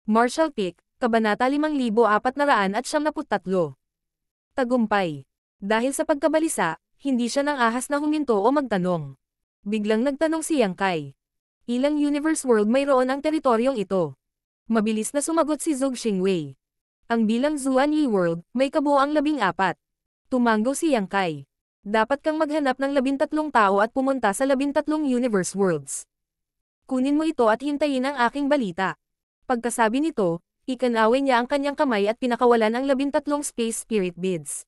Marshall Peak, Kabanata 5473. Tagumpay. Dahil sa pagkabalisa, hindi siya nang ahas na huminto o magtanong. Biglang nagtanong si Yang Kai. Ilang universe world mayroon ang teritoryong ito? Mabilis na sumagot si Zhou Xingwei. Ang bilang Zuan Yi World, may kabuoang 14. Tumango si Yang Kai. Dapat kang maghanap ng 13 tao at pumunta sa 13 universe worlds. Kunin mo ito at hintayin ang aking balita. Pagkasabi nito, ikanawin niya ang kanyang kamay at pinakawalan ang 13 space spirit beads.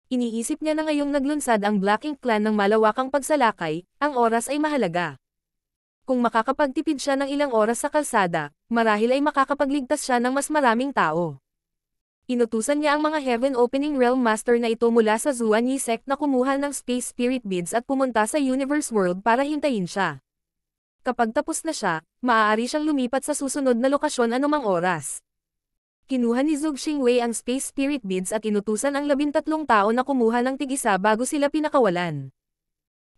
Iniisip niya na ngayong naglunsad ang Black Ink Clan ng malawakang pagsalakay, ang oras ay mahalaga. Kung makakapagtipid siya ng ilang oras sa kalsada, marahil ay makakapagligtas siya ng mas maraming tao. Inutusan niya ang mga Heaven Opening Realm Master na ito mula sa Zuan Yi Sect na kumuha ng Space Spirit Beads at pumunta sa Universe World para hintayin siya. Kapag tapos na siya, maaari siyang lumipat sa susunod na lokasyon anumang oras. Kinuha ni Zhou Xingwei ang Space Spirit Beads at inutusan ang 13 tao na kumuha ng tig-isa bago sila pinakawalan.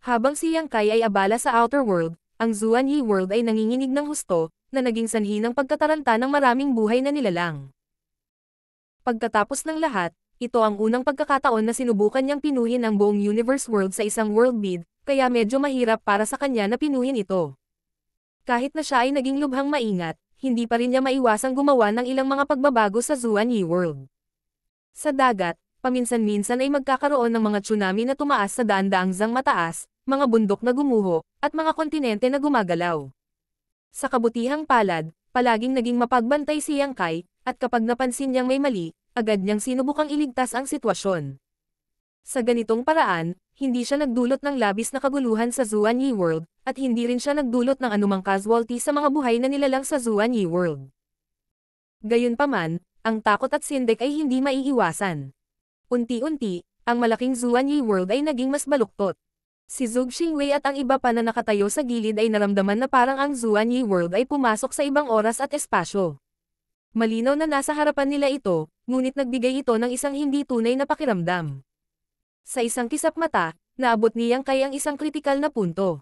Habang si Yang Kai ay abala sa Outer World, ang Zuan Yi World ay nanginginig ng husto, na naging sanhi ng pagkataranta ng maraming buhay na nilalang. Pagkatapos ng lahat, ito ang unang pagkakataon na sinubukan niyang pinuhin ang buong Universe World sa isang World Bead, kaya medyo mahirap para sa kanya na pinuhin ito. Kahit na siya ay naging lubhang maingat, hindi pa rin niya maiwasang gumawa ng ilang mga pagbabago sa Zuan Yi World. Sa dagat, paminsan-minsan ay magkakaroon ng mga tsunami na tumaas sa daan-daang zang mataas, mga bundok na gumuho, at mga kontinente na gumagalaw. Sa kabutihang palad, palaging naging mapagbantay si Yang Kai, at kapag napansin niyang may mali, agad niyang sinubukang iligtas ang sitwasyon. Sa ganitong paraan, hindi siya nagdulot ng labis na kaguluhan sa Zuan Yi World, at hindi rin siya nagdulot ng anumang casualty sa mga buhay na nilalang sa Zuan Yi World. Gayunpaman, ang takot at sindek ay hindi maiiwasan. Unti-unti, ang malaking Zuan Yi World ay naging mas baluktot. Si Zhou Xingwei at ang iba pa na nakatayo sa gilid ay naramdaman na parang ang Zuan Yi World ay pumasok sa ibang oras at espasyo. Malinaw na nasa harapan nila ito, ngunit nagbigay ito ng isang hindi tunay na pakiramdam. Sa isang kisap mata, naabot ni Yang Kai ang isang kritikal na punto.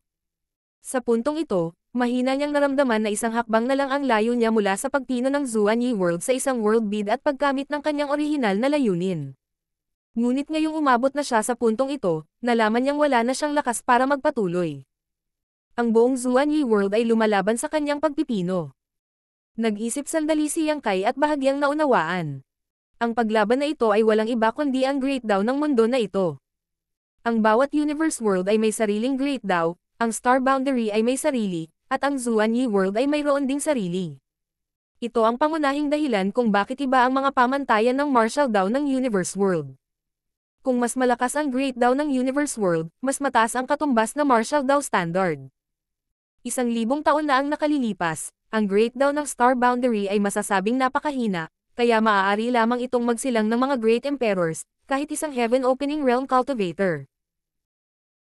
Sa puntong ito, mahina niyang naramdaman na isang hakbang na lang ang layo niya mula sa pagpino ng Zuan Yi World sa isang world bead at paggamit ng kanyang orihinal na layunin. Ngunit ngayong umabot na siya sa puntong ito, nalaman niyang wala na siyang lakas para magpatuloy. Ang buong Zuan Yi World ay lumalaban sa kanyang pagpipino. Nag-isip sandali si Yang Kai at bahagyang naunawaan. Ang paglaban na ito ay walang iba kundi ang Great Dao ng mundo na ito. Ang bawat Universe World ay may sariling Great Dao, ang Star Boundary ay may sarili, at ang Zuan Yi World ay mayroon ding sarili. Ito ang pangunahing dahilan kung bakit iba ang mga pamantayan ng Martial Dao ng Universe World. Kung mas malakas ang Great Dao ng Universe World, mas mataas ang katumbas na Martial Dao Standard. 1,000 taon na ang nakalilipas, ang Great Dao ng Star Boundary ay masasabing napakahina, kaya maaari lamang itong magsilang ng mga Great Emperors, kahit isang Heaven Opening Realm Cultivator.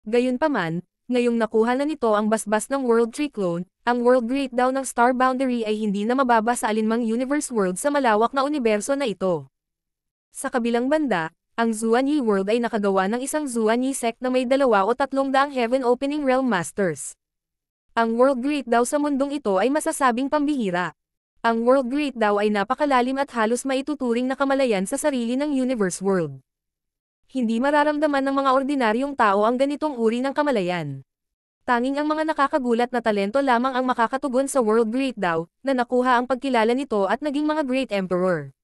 Gayunpaman, ngayong nakuha na nito ang basbas ng World Tree Clone, ang World Great Dao ng Star Boundary ay hindi na mababa sa alinmang Universe World sa malawak na universo na ito. Sa kabilang banda, ang Zuan Yi World ay nakagawa ng isang Zuan Yi Sect na may 2 o 300 Heaven Opening Realm Masters. Ang World Great Dao sa mundong ito ay masasabing pambihira. Ang World Great Dao ay napakalalim at halos maituturing na kamalayan sa sarili ng Universe World. Hindi mararamdaman ng mga ordinaryong tao ang ganitong uri ng kamalayan. Tanging ang mga nakakagulat na talento lamang ang makakatugon sa World Great Dao, na nakuha ang pagkilala nito at naging mga Great Emperor.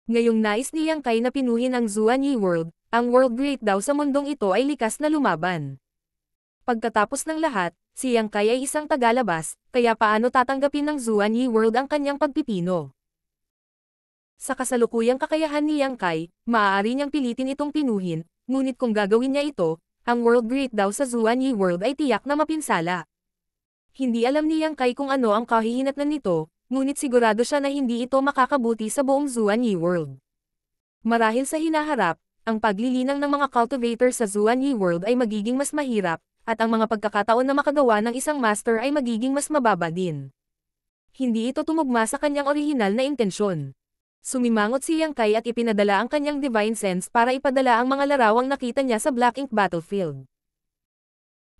Ngayong nais ni Yang Kai na pinuhin ang Zuan Yi World, ang World Great Dao sa mundong ito ay likas na lumaban. Pagkatapos ng lahat, si Yang Kai ay isang tagalabas, kaya paano tatanggapin ng Zuan Yi World ang kanyang pagpipino? Sa kasalukuyang kakayahan ni Yang Kai, maaari niyang pilitin itong pinuhin, ngunit kung gagawin niya ito, ang World Great Dao sa Zuan Yi World ay tiyak na mapinsala. Hindi alam ni Yang Kai kung ano ang kahihinatnan nito, ngunit sigurado siya na hindi ito makakabuti sa buong Zuan Yi World. Marahil sa hinaharap, ang paglilinang ng mga cultivator sa Zuan Yi World ay magiging mas mahirap, at ang mga pagkakataon na makagawa ng isang master ay magiging mas mababa din. Hindi ito tumugma sa kanyang orihinal na intensyon. Sumimangot si Yang Kai at ipinadala ang kanyang Divine Sense para ipadala ang mga larawang nakita niya sa Black Ink Battlefield.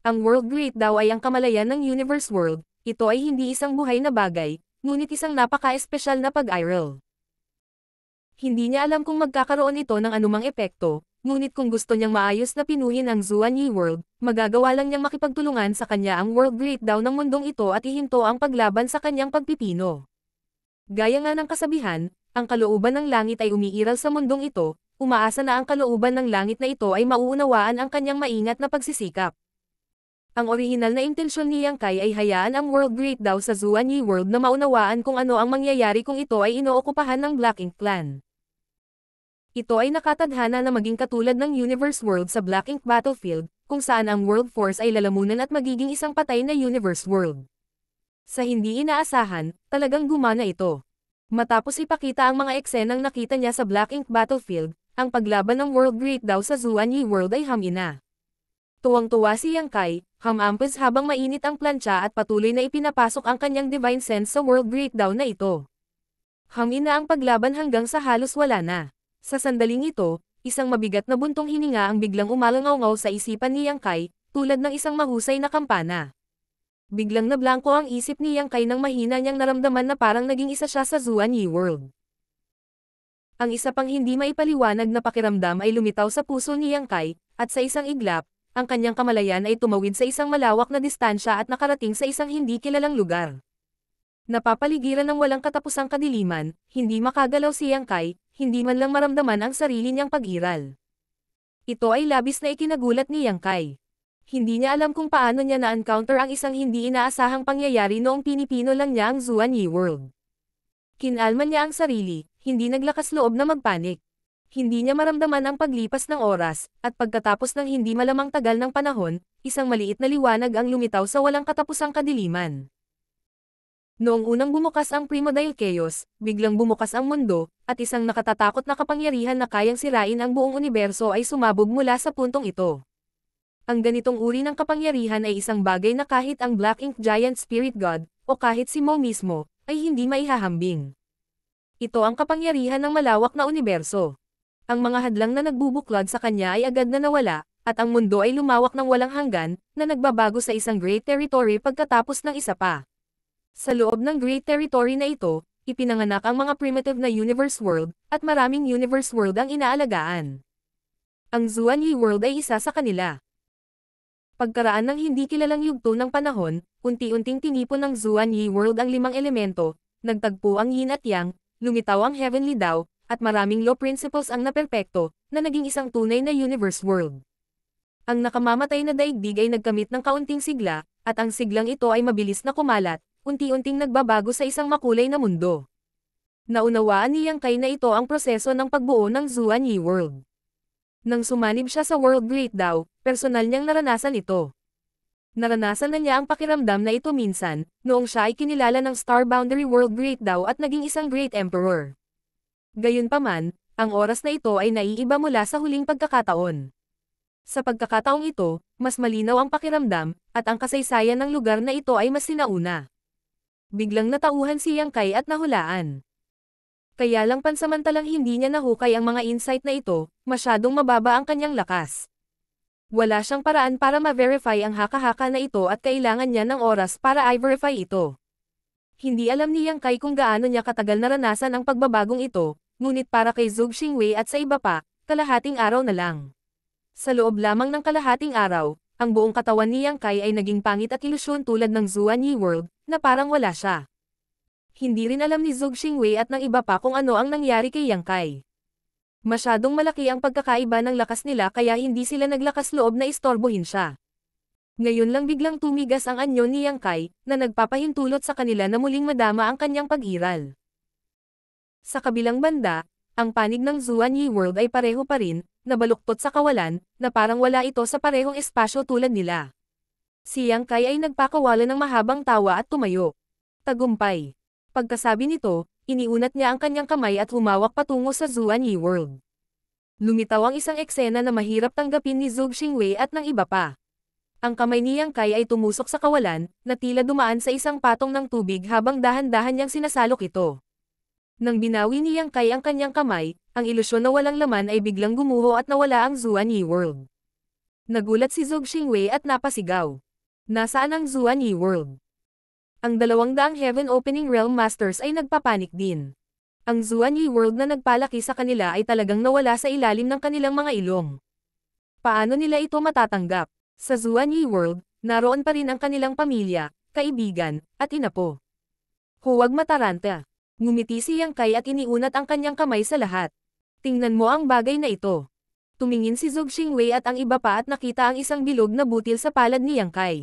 Ang World Great Dao ay ang kamalayan ng Universe World, ito ay hindi isang buhay na bagay, ngunit isang napaka-espesyal na pag-iral. Hindi niya alam kung magkakaroon ito ng anumang epekto, ngunit kung gusto niyang maayos na pinuhin ang Zuan Yi World, magagawa lang niyang makipagtulungan sa kanya ang World Great Daw ng mundong ito at ihinto ang paglaban sa kanyang pagpipino. Gaya nga ng kasabihan, ang kalooban ng langit ay umiiral sa mundong ito, umaasa na ang kalooban ng langit na ito ay mauunawaan ang kanyang maingat na pagsisikap. Ang orihinal na intensyon ni Yang Kai ay hayaan ang World Great Daw sa Zuan Yi World na maunawaan kung ano ang mangyayari kung ito ay inookupahan ng Black Ink Clan. Ito ay nakatadhana na maging katulad ng Universe World sa Black Ink Battlefield, kung saan ang World Force ay lalamunan at magiging isang patay na Universe World. Sa hindi inaasahan, talagang gumana ito. Matapos ipakita ang mga eksenang nakita niya sa Black Ink Battlefield, ang paglaban ng World Great Daw sa Zuan Yi World ay hamina. Tuwang-tuwa si Yang Kai, hamampes habang mainit ang plancha at patuloy na ipinapasok ang kanyang Divine Sense sa World Great Daw na ito. Hamina ang paglaban hanggang sa halos wala na. Sa sandaling ito, isang mabigat na buntong hininga ang biglang umalangaw sa isipan ni Yang Kai, tulad ng isang mahusay na kampana. Biglang nablangko ang isip ni Yang Kai nang mahina niyang naramdaman na parang naging isa siya sa Zuan Yi World. Ang isa pang hindi maipaliwanag na pakiramdam ay lumitaw sa puso ni Yang Kai, at sa isang iglap, ang kanyang kamalayan ay tumawid sa isang malawak na distansya at nakarating sa isang hindi kilalang lugar. Napapaligiran ng walang katapusang kadiliman, hindi makagalaw si Yang Kai, hindi man lang maramdaman ang sarili niyang pag-iral. Ito ay labis na ikinagulat ni Yang Kai. Hindi niya alam kung paano niya na-encounter ang isang hindi inaasahang pangyayari noong pinipino lang niya ang Zuan Yi World. Kinalma niya ang sarili, hindi naglakas loob na magpanik. Hindi niya maramdaman ang paglipas ng oras, at pagkatapos ng hindi malamang tagal ng panahon, isang maliit na liwanag ang lumitaw sa walang katapusang kadiliman. Noong unang bumukas ang Primordial Chaos, biglang bumukas ang mundo, at isang nakatatakot na kapangyarihan na kayang sirain ang buong universo ay sumabog mula sa puntong ito. Ang ganitong uri ng kapangyarihan ay isang bagay na kahit ang Black Ink Giant Spirit God, o kahit si Mo mismo, ay hindi maihahambing. Ito ang kapangyarihan ng malawak na universo. Ang mga hadlang na nagbubuklod sa kanya ay agad na nawala, at ang mundo ay lumawak ng walang hanggan, na nagbabago sa isang Great Territory pagkatapos ng isa pa. Sa loob ng Great Territory na ito, ipinanganak ang mga primitive na Universe World, at maraming Universe World ang inaalagaan. Ang Zuan Yi World ay isa sa kanila. Pagkaraan ng hindi kilalang yugto ng panahon, unti-unting tinipon ng Zuan Yi World ang 5 elemento, nagtagpo ang Yin at Yang, lumitaw ang Heavenly Dao, at maraming law principles ang naperpekto, na naging isang tunay na Universe World. Ang nakamamatay na daigdig ay nagkamit ng kaunting sigla, at ang siglang ito ay mabilis na kumalat, unti-unting nagbabago sa isang makulay na mundo. Naunawaan ni Yang Kai na ito ang proseso ng pagbuo ng Zuan Yi World. Nang sumanib siya sa World Great Daw, personal niyang naranasan ito. Naranasan na niya ang pakiramdam na ito minsan, noong siya ay kinilala ng Star Boundary World Great Daw at naging isang Great Emperor. Gayunpaman, ang oras na ito ay naiiba mula sa huling pagkakataon. Sa pagkakataong ito, mas malinaw ang pakiramdam, at ang kasaysayan ng lugar na ito ay mas sinauna. Biglang natauhan si Yang Kai at nahulaan. Kaya lang pansamantalang hindi niya nahukay ang mga insight na ito, masyadong mababa ang kanyang lakas. Wala siyang paraan para ma-verify ang haka-haka na ito at kailangan niya ng oras para i-verify ito. Hindi alam ni Yang Kai kung gaano niya katagal naranasan ang pagbabagong ito, ngunit para kay Zhou Xingwei at sa iba pa, kalahating araw na lang. Sa loob lamang ng kalahating araw, ang buong katawan ni Yang Kai ay naging pangit at ilusyon tulad ng Zuan Yi World, na parang wala siya. Hindi rin alam ni Zhou Xingwei at ng iba pa kung ano ang nangyari kay Yang Kai. Masyadong malaki ang pagkakaiba ng lakas nila kaya hindi sila naglakas loob na istorbohin siya. Ngayon lang biglang tumigas ang anyo ni Yang Kai, na nagpapahintulot sa kanila na muling madama ang kanyang pag-iral. Sa kabilang banda, ang panig ng Zuan Yi World ay pareho pa rin, nabaluktot sa kawalan, na parang wala ito sa parehong espasyo tulad nila. Si Yang Kai ay nagpakawala ng mahabang tawa at tumayo. Tagumpay. Pagkasabi nito, iniunat niya ang kanyang kamay at humawak patungo sa Zuan Yi World. Lumitaw ang isang eksena na mahirap tanggapin ni Zhou Xingwei at ng iba pa. Ang kamay ni Yang Kai ay tumusok sa kawalan, na tila dumaan sa isang patong ng tubig habang dahan-dahan niyang sinasalok ito. Nang binawi ni Yang Kai ang kanyang kamay, ang ilusyon na walang laman ay biglang gumuho at nawala ang Zuan Yi World. Nagulat si Zhou Xingwei at napasigaw. Nasaan ang Zuan Yi World? Ang 200 Heaven Opening Realm Masters ay nagpapanik din. Ang Zuan Yi World na nagpalaki sa kanila ay talagang nawala sa ilalim ng kanilang mga ilong. Paano nila ito matatanggap? Sa Zuan Yi World, naroon pa rin ang kanilang pamilya, kaibigan, at inapo. Huwag mataranta. Ngumiti si Yang Kai at iniunat ang kanyang kamay sa lahat. Tingnan mo ang bagay na ito. Tumingin si Zhou Xingwei at ang iba pa at nakita ang isang bilog na butil sa palad ni Yang Kai.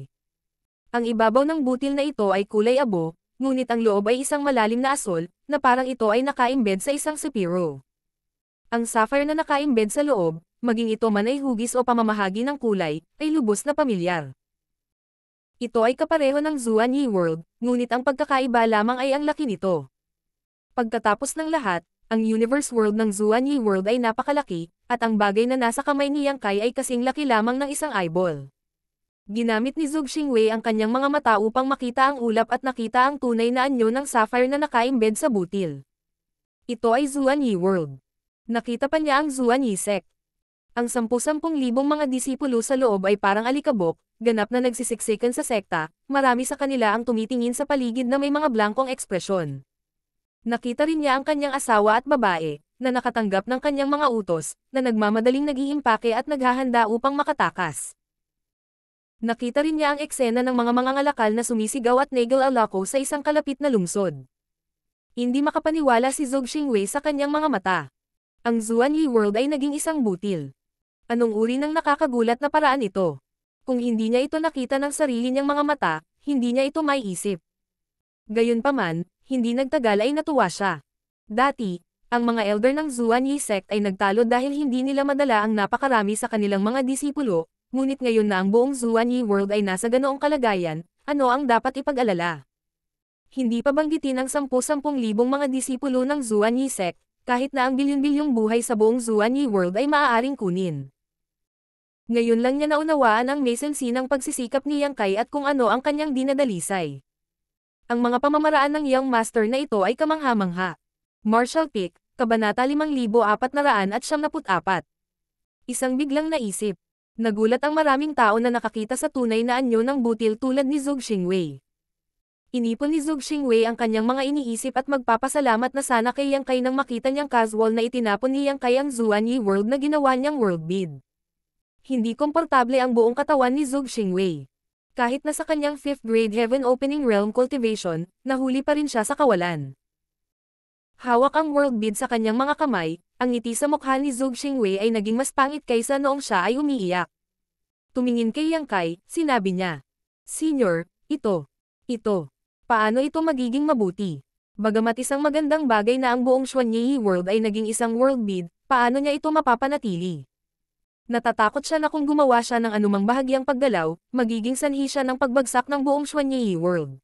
Ang ibabaw ng butil na ito ay kulay abo, ngunit ang loob ay isang malalim na asol, na parang ito ay nakaimbed sa isang sepiro. Ang sapphire na nakaimbed sa loob, maging ito man ay hugis o pamamahagi ng kulay, ay lubos na pamilyar. Ito ay kapareho ng Zuan Yi World, ngunit ang pagkakaiba lamang ay ang laki nito. Pagkatapos ng lahat, ang Universe World ng Zuan Yi World ay napakalaki, at ang bagay na nasa kamay ni Yang Kai ay kasing laki lamang ng isang eyeball. Ginamit ni Zhou Xingwei ang kanyang mga mata upang makita ang ulap at nakita ang tunay na anyo ng sapphire na nakaimbed sa butil. Ito ay Zuan Yi World. Nakita pa niya ang Zuan Yi Sect. Ang 10,000 mga disipulo sa loob ay parang alikabok, ganap na nagsisiksikan sa sekta, marami sa kanila ang tumitingin sa paligid na may mga blankong ekspresyon. Nakita rin niya ang kanyang asawa at babae, na nakatanggap ng kanyang mga utos, na nagmamadaling nag-iimpake at naghahanda upang makatakas. Nakita rin niya ang eksena ng mga mangangalakal na sumisigaw at nagal-alako sa isang kalapit na lungsod. Hindi makapaniwala si Zhou Xingwei sa kanyang mga mata. Ang Zuan Yi World ay naging isang butil. Anong uri ng nakakagulat na paraan ito? Kung hindi niya ito nakita ng sarili niyang mga mata, hindi niya ito maiisip. Gayunpaman, hindi nagtagal ay natuwa siya. Dati, ang mga elder ng Zuan Yi Sect ay nagtalo dahil hindi nila madala ang napakarami sa kanilang mga disipulo, ngunit ngayon na ang buong Zuan Yi World ay nasa ganoong kalagayan, ano ang dapat ipag-alala? Hindi pa banggitin ang 10,000 mga disipulo ng Zuan Yi Sect, kahit na ang bilyon-bilyong buhay sa buong Zuan Yi World ay maaaring kunin. Ngayon lang niya naunawaan ang mesensi ng pagsisikap ni Yang Kai at kung ano ang kanyang dinadalisay. Ang mga pamamaraan ng Young Master na ito ay kamangha-mangha. Martial Peak, Kabanata 5474. Isang biglang naisip. Nagulat ang maraming tao na nakakita sa tunay na anyo ng butil tulad ni Zhou Xingwei. Inipon ni Zhou Xingwei ang kanyang mga iniisip at magpapasalamat na sana kay Yang Kai nang makita niyang casual na itinapon ni Yang Kai ang Zuan Yi World na ginawa niyang world bid. Hindi komportable ang buong katawan ni Zhou Xingwei. Kahit na sa kanyang 5th grade Heaven Opening Realm Cultivation, nahuli pa rin siya sa kawalan. Hawak ang world bid sa kanyang mga kamay, ang ngiti sa mukha ni Zhou Xingwei ay naging mas pangit kaysa noong siya ay umiiyak. Tumingin kay Yang Kai, sinabi niya. Senior, ito. Paano ito magiging mabuti? Bagamat isang magandang bagay na ang buong Xuanyi World ay naging isang world bid, paano niya ito mapapanatili? Natatakot siya na kung gumawa siya ng anumang bahagyang paggalaw, magiging sanhi siya ng pagbagsak ng buong Xuanyi World.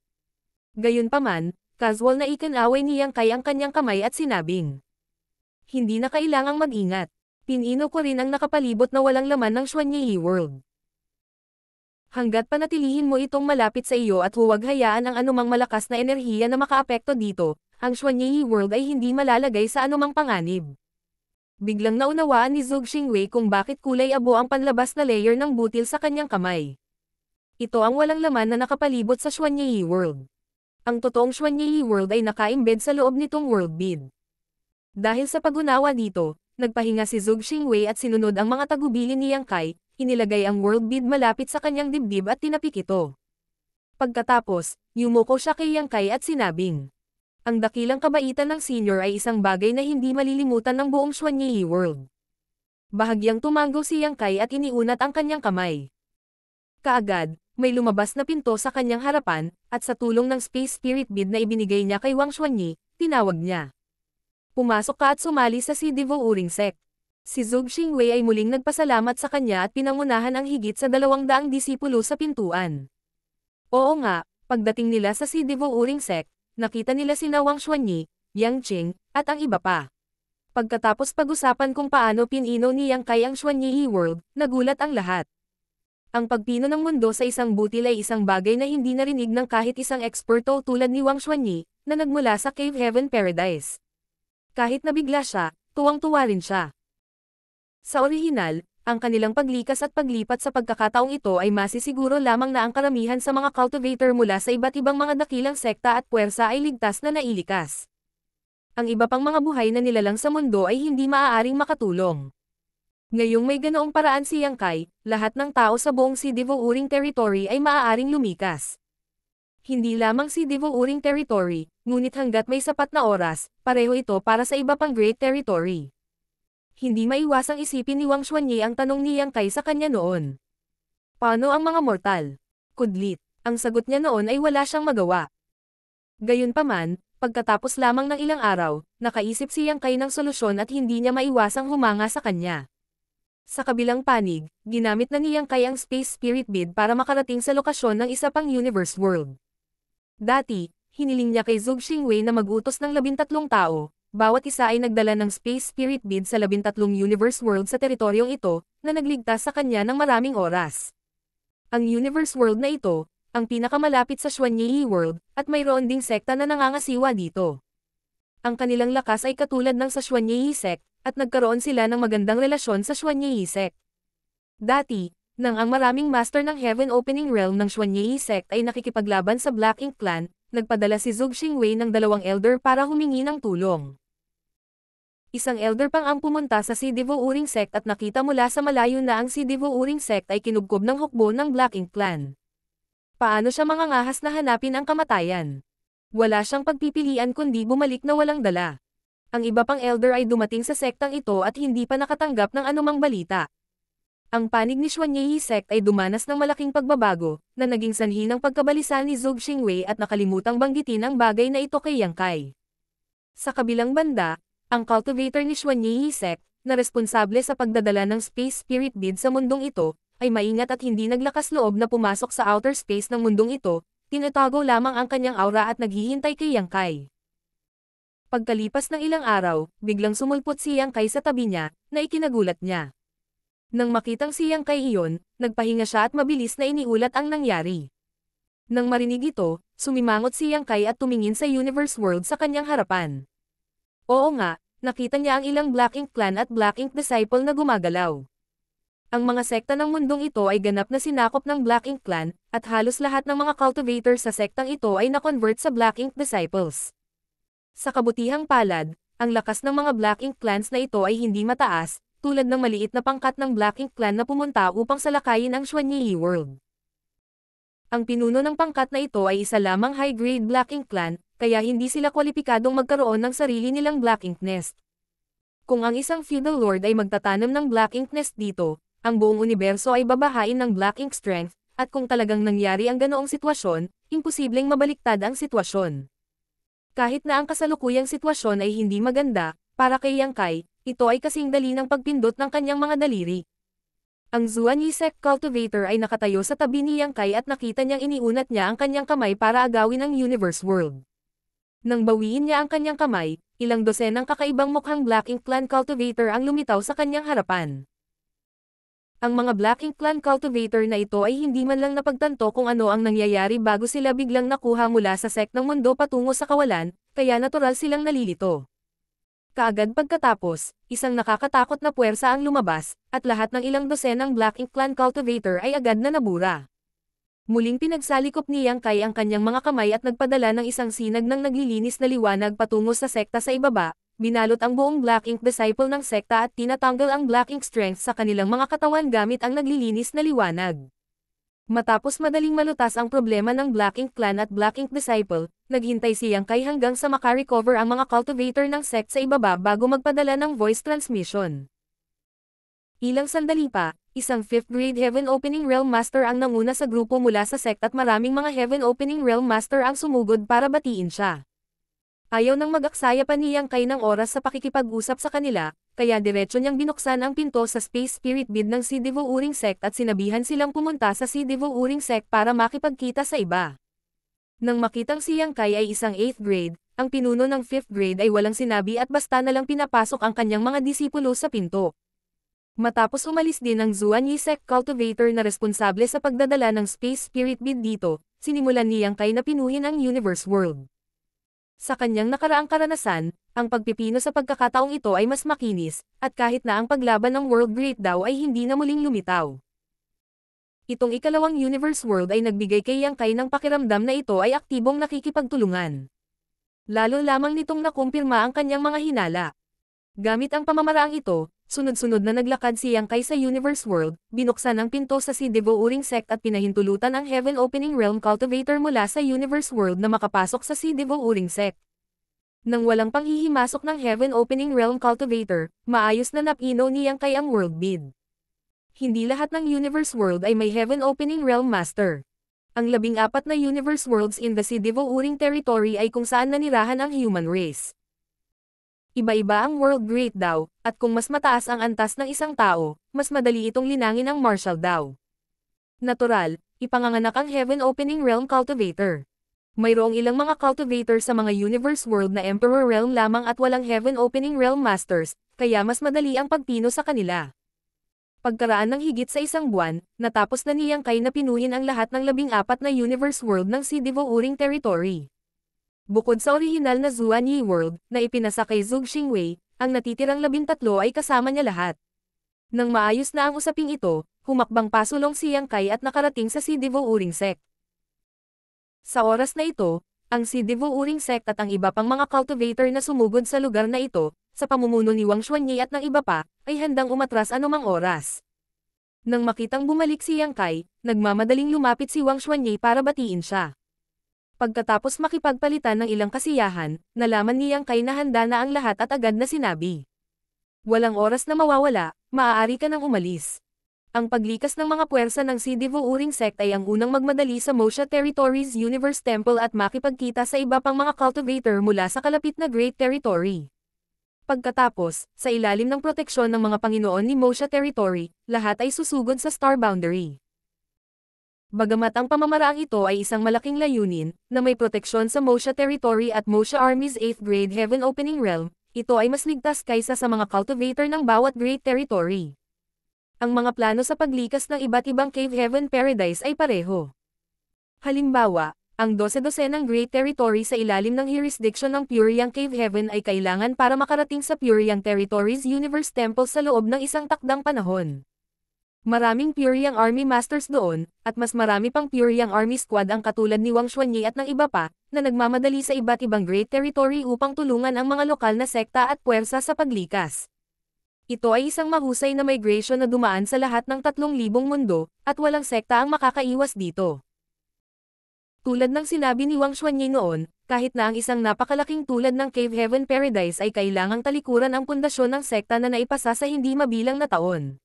Gayunpaman, casual na ikinaway ni Yang Kai ang kanyang kamay at sinabing, hindi na kailangang mag-ingat. Pinino ko rin ang nakapalibot na walang laman ng Xuanyi World. Hanggat panatilihin mo itong malapit sa iyo at huwag hayaan ang anumang malakas na enerhiya na makaapekto dito, ang Xuanyi World ay hindi malalagay sa anumang panganib. Biglang naunawaan ni Zhou Xingwei kung bakit kulay abo ang panlabas na layer ng butil sa kanyang kamay. Ito ang walang laman na nakapalibot sa Xuanyi World. Ang totoong Xuanyi World ay nakaimbed sa loob nitong world bid. Dahil sa pag-unawa dito, nagpahinga si Zhou Xingwei at sinunod ang mga tagubilin ni Yang Kai, inilagay ang world bid malapit sa kanyang dibdib at tinapik ito. Pagkatapos, yumuko siya kay Yang Kai at sinabing, ang dakilang kabaitan ng senior ay isang bagay na hindi malilimutan ng buong Xuanyi World. Bahagyang tumango si Yang Kai at iniunat ang kanyang kamay. Kaagad, may lumabas na pinto sa kanyang harapan, at sa tulong ng Space Spirit Bead na ibinigay niya kay Wang Xuanyi, tinawag niya. Pumasok ka at sumali sa Si Devo Uring Sect. Si Zhou Xingwei ay muling nagpasalamat sa kanya at pinangunahan ang higit sa 200 disipulo sa pintuan. Oo nga, pagdating nila sa Si Devo Uring Sect, nakita nila sina Wang Xuanyi, Yang Qing, at ang iba pa. Pagkatapos pag-usapan kung paano pinino ni Yang Kai ang Xuanyi World, nagulat ang lahat. Ang pagpino ng mundo sa isang butil ay isang bagay na hindi narinig ng kahit isang eksperto tulad ni Wang Xuanyi, na nagmula sa Cave Heaven Paradise. Kahit nabigla siya, tuwang-tuwa rin siya. Sa orihinal, Ang kanilang paglikas at paglipat sa pagkakataong ito ay masisiguro lamang na ang karamihan sa mga cultivator mula sa iba't ibang mga dakilang sekta at puwersa ay ligtas na nailikas. Ang iba pang mga buhay na nilalang sa mundo ay hindi maaaring makatulong. Ngayong may ganoong paraan si Yang Kai, lahat ng tao sa buong si Devo-uring territory ay maaaring lumikas. Hindi lamang si Devo-uring territory, ngunit hanggat may sapat na oras, pareho ito para sa iba pang Great Territory. Hindi maiwasang isipin ni Wang Xuanyi ang tanong ni Yang Kai sa kanya noon. Paano ang mga mortal? Kudlit. Ang sagot niya noon ay wala siyang magawa. Gayunpaman, pagkatapos lamang ng ilang araw, nakaisip si Yang Kai ng solusyon at hindi niya maiwasang humanga sa kanya. Sa kabilang panig, ginamit na ni Yang Kai ang Space Spirit Bead para makarating sa lokasyon ng isa pang Universe World. Dati, hiniling niya kay Zhou Xingwei na mag-utos ng 13 tao. Bawat isa ay nagdala ng Space Spirit Bead sa 13 Universe World sa teritoryong ito, na nagligtas sa kanya ng maraming oras. Ang Universe World na ito, ang pinakamalapit sa Xuanyi World, at mayroon ding sekta na nangangasiwa dito. Ang kanilang lakas ay katulad ng sa Xuanyi sect, at nagkaroon sila ng magandang relasyon sa Xuanyi sect. Dati, nang ang maraming master ng Heaven Opening Realm ng Xuanyi sect ay nakikipaglaban sa Black Ink Clan, nagpadala si Zhou Xingwei ng 2 elder para humingi ng tulong. Isang elder pang ang pumunta sa si Devo-uring sect at nakita mula sa malayo na ang si Devo-uring sect ay kinubkob ng hukbo ng Black Ink Clan. Paano siya mangangahas na hanapin ang kamatayan? Wala siyang pagpipilian kundi bumalik na walang dala. Ang iba pang elder ay dumating sa sektang ito at hindi pa nakatanggap ng anumang balita. Ang panig ni Xuanyi sect ay dumanas ng malaking pagbabago, na naging sanhi ng pagkabalisa ni Zhou Xingwei at nakalimutang banggitin ang bagay na ito kay Yang Kai. Sa kabilang banda, ang cultivator ni Xuanyi sect, na responsable sa pagdadala ng Space Spirit Bead sa mundong ito, ay maingat at hindi naglakas loob na pumasok sa outer space ng mundong ito, tinatago lamang ang kanyang aura at naghihintay kay Yang Kai. Pagkalipas ng ilang araw, biglang sumulpot si Yang Kai sa tabi niya, na ikinagulat niya. Nang makitang si Yang Kai iyon, nagpahinga siya at mabilis na iniulat ang nangyari. Nang marinig ito, sumimangot si Yang Kai at tumingin sa Universe World sa kanyang harapan. Oo nga, nakita niya ang ilang Black Ink Clan at Black Ink Disciple na gumagalaw. Ang mga sekta ng mundong ito ay ganap na sinakop ng Black Ink Clan, at halos lahat ng mga cultivator sa sektang ito ay na-convert sa Black Ink Disciples. Sa kabutihang palad, ang lakas ng mga Black Ink Clans na ito ay hindi mataas, tulad ng maliit na pangkat ng Black Ink Clan na pumunta upang salakayin ang Xuanyi World. Ang pinuno ng pangkat na ito ay isa lamang high-grade Black Ink Clan, kaya hindi sila kwalipikadong magkaroon ng sarili nilang Black Ink Nest. Kung ang isang feudal lord ay magtatanam ng Black Ink Nest dito, ang buong universo ay babahain ng Black Ink Strength, at kung talagang nangyari ang ganoong sitwasyon, imposibleng mabaliktad ang sitwasyon. Kahit na ang kasalukuyang sitwasyon ay hindi maganda, para kay Yang Kai, ito ay kasing dali ng pagpindot ng kanyang mga daliri. Ang Xuanyi sect cultivator ay nakatayo sa tabi ni Yang Kai at nakita niyang iniunat niya ang kanyang kamay para agawin ang Universe World. Nang bawiin niya ang kanyang kamay, ilang dosenang kakaibang mukhang Black Ink Clan cultivator ang lumitaw sa kanyang harapan. Ang mga Black Ink Clan cultivator na ito ay hindi man lang napagtanto kung ano ang nangyayari bago sila biglang nakuha mula sa sect ng mundo patungo sa kawalan, kaya natural silang nalilito. Kaagad pagkatapos, isang nakakatakot na puwersa ang lumabas, at lahat ng ilang dosenang Black Ink Clan cultivator ay agad na nabura. Muling pinagsalikop ni Yang Kai ang kanyang mga kamay at nagpadala ng isang sinag ng naglilinis na liwanag patungo sa sekta sa ibaba, binalot ang buong Black Ink Disciple ng sekta at tinatanggal ang Black Ink Strength sa kanilang mga katawan gamit ang naglilinis na liwanag. Matapos madaling malutas ang problema ng Black Ink Clan at Black Ink Disciple, naghintay si Yang Kai hanggang sa makarecover ang mga cultivator ng sect sa ibaba bago magpadala ng voice transmission. Ilang sandali pa, isang 5th grade Heaven Opening Realm Master ang nanguna sa grupo mula sa sect at maraming mga Heaven Opening Realm Master ang sumugod para batiin siya. Ayaw nang mag-aksaya pa ni Yang Kai ng oras sa pakikipag-usap sa kanila, kaya diretso niyang binuksan ang pinto sa Space Spirit Bead ng si Devo-uring sect at sinabihan silang pumunta sa si Devo-uring sect para makipagkita sa iba. Nang makitang si Yang Kai ay isang 8th grade, ang pinuno ng 5th grade ay walang sinabi at basta na lang pinapasok ang kanyang mga disipulo sa pinto. Matapos umalis din ang Xuanyi sect cultivator na responsable sa pagdadala ng Space Spirit Bead dito, sinimulan ni Yang Kai na pinuhin ang Universe World. Sa kanyang nakaraang karanasan, Ang pagpipino sa pagkakataong ito ay mas makinis, at kahit na ang paglaban ng World Great daw ay hindi na muling lumitaw. Itong ikalawang Universe World ay nagbigay kay Yang Kai ng pakiramdam na ito ay aktibong nakikipagtulungan. Lalo lamang nitong nakumpirma ang kanyang mga hinala. Gamit ang pamamaraang ito, sunod-sunod na naglakad si Yang Kai sa Universe World, binuksan ang pinto sa si Devo Uring Sect at pinahintulutan ang Heaven Opening Realm Cultivator mula sa Universe World na makapasok sa si Devo Uring Sect. Nang walang panghihimasok ng Heaven Opening Realm Cultivator, maayos na napino ni Yang Kai ang World Bid. Hindi lahat ng Universe World ay may Heaven Opening Realm Master. Ang 14 na Universe Worlds in the si Devo Uring Territory ay kung saan nanirahan ang human race. Iba-iba ang World Great daw, at kung mas mataas ang antas ng isang tao, mas madali itong linangin ang martial daw. Natural, ipanganganak ang Heaven Opening Realm Cultivator. Mayroong ilang mga cultivator sa mga Universe World na Emperor Realm lamang at walang Heaven Opening Realm Masters, kaya mas madali ang pagpino sa kanila. Pagkaraan ng higit sa isang buwan, natapos na ni Yang Kai na pinuhin ang lahat ng 14 na Universe World ng si Devo Uring Territory. Bukod sa orihinal na Zuan Yi World, na ipinasa kay Zhou Xingwei, ang natitirang 13 ay kasama niya lahat. Nang maayos na ang usaping ito, humakbang pasulong si Yang Kai at nakarating sa si Devo Uring Sect. Sa oras na ito, ang si Devo Uring Sect at ang iba pang mga cultivator na sumugod sa lugar na ito, sa pamumuno ni Wang Xuanyi at ng iba pa, ay handang umatras anumang oras. Nang makitang bumalik si Yang Kai, nagmamadaling lumapit si Wang Xuanyi para batiin siya. Pagkatapos makipagpalitan ng ilang kasiyahan, nalaman ni Yang Kai na handa na ang lahat at agad na sinabi. Walang oras na mawawala, maaari ka nang umalis. Ang paglikas ng mga puwersa ng si Devo Uring Sect ay ang unang magmadali sa Mosha Territories Universe Temple at makipagkita sa iba pang mga cultivator mula sa kalapit na Great Territory. Pagkatapos, sa ilalim ng proteksyon ng mga Panginoon ni Mosha Territory, lahat ay susugod sa Star Boundary. Bagamat ang pamamaraang ito ay isang malaking layunin, na may proteksyon sa Mosha Territory at Mosha Army's 8th Grade Heaven Opening Realm, ito ay mas ligtas kaysa sa mga cultivator ng bawat Great Territory. Ang mga plano sa paglikas ng iba't ibang Cave Heaven Paradise ay pareho. Halimbawa, ang 12-dosenang Great Territory sa ilalim ng jurisdiction ng Pyongyang Cave Heaven ay kailangan para makarating sa Pyongyang Territories Universe Temple sa loob ng isang takdang panahon. Maraming Pyongyang Army Masters doon, at mas marami pang Pyongyang Army Squad ang katulad ni Wang Xuanyi at ng iba pa, na nagmamadali sa iba't ibang Great Territory upang tulungan ang mga lokal na sekta at puwersa sa paglikas. Ito ay isang mahusay na migration na dumaan sa lahat ng 3,000 mundo, at walang sekta ang makakaiwas dito. Tulad ng sinabi ni Wang Xuanyi noon, kahit na ang isang napakalaking tulad ng Cave Heaven Paradise ay kailangang talikuran ang pundasyon ng sekta na naipasa sa hindi mabilang na taon.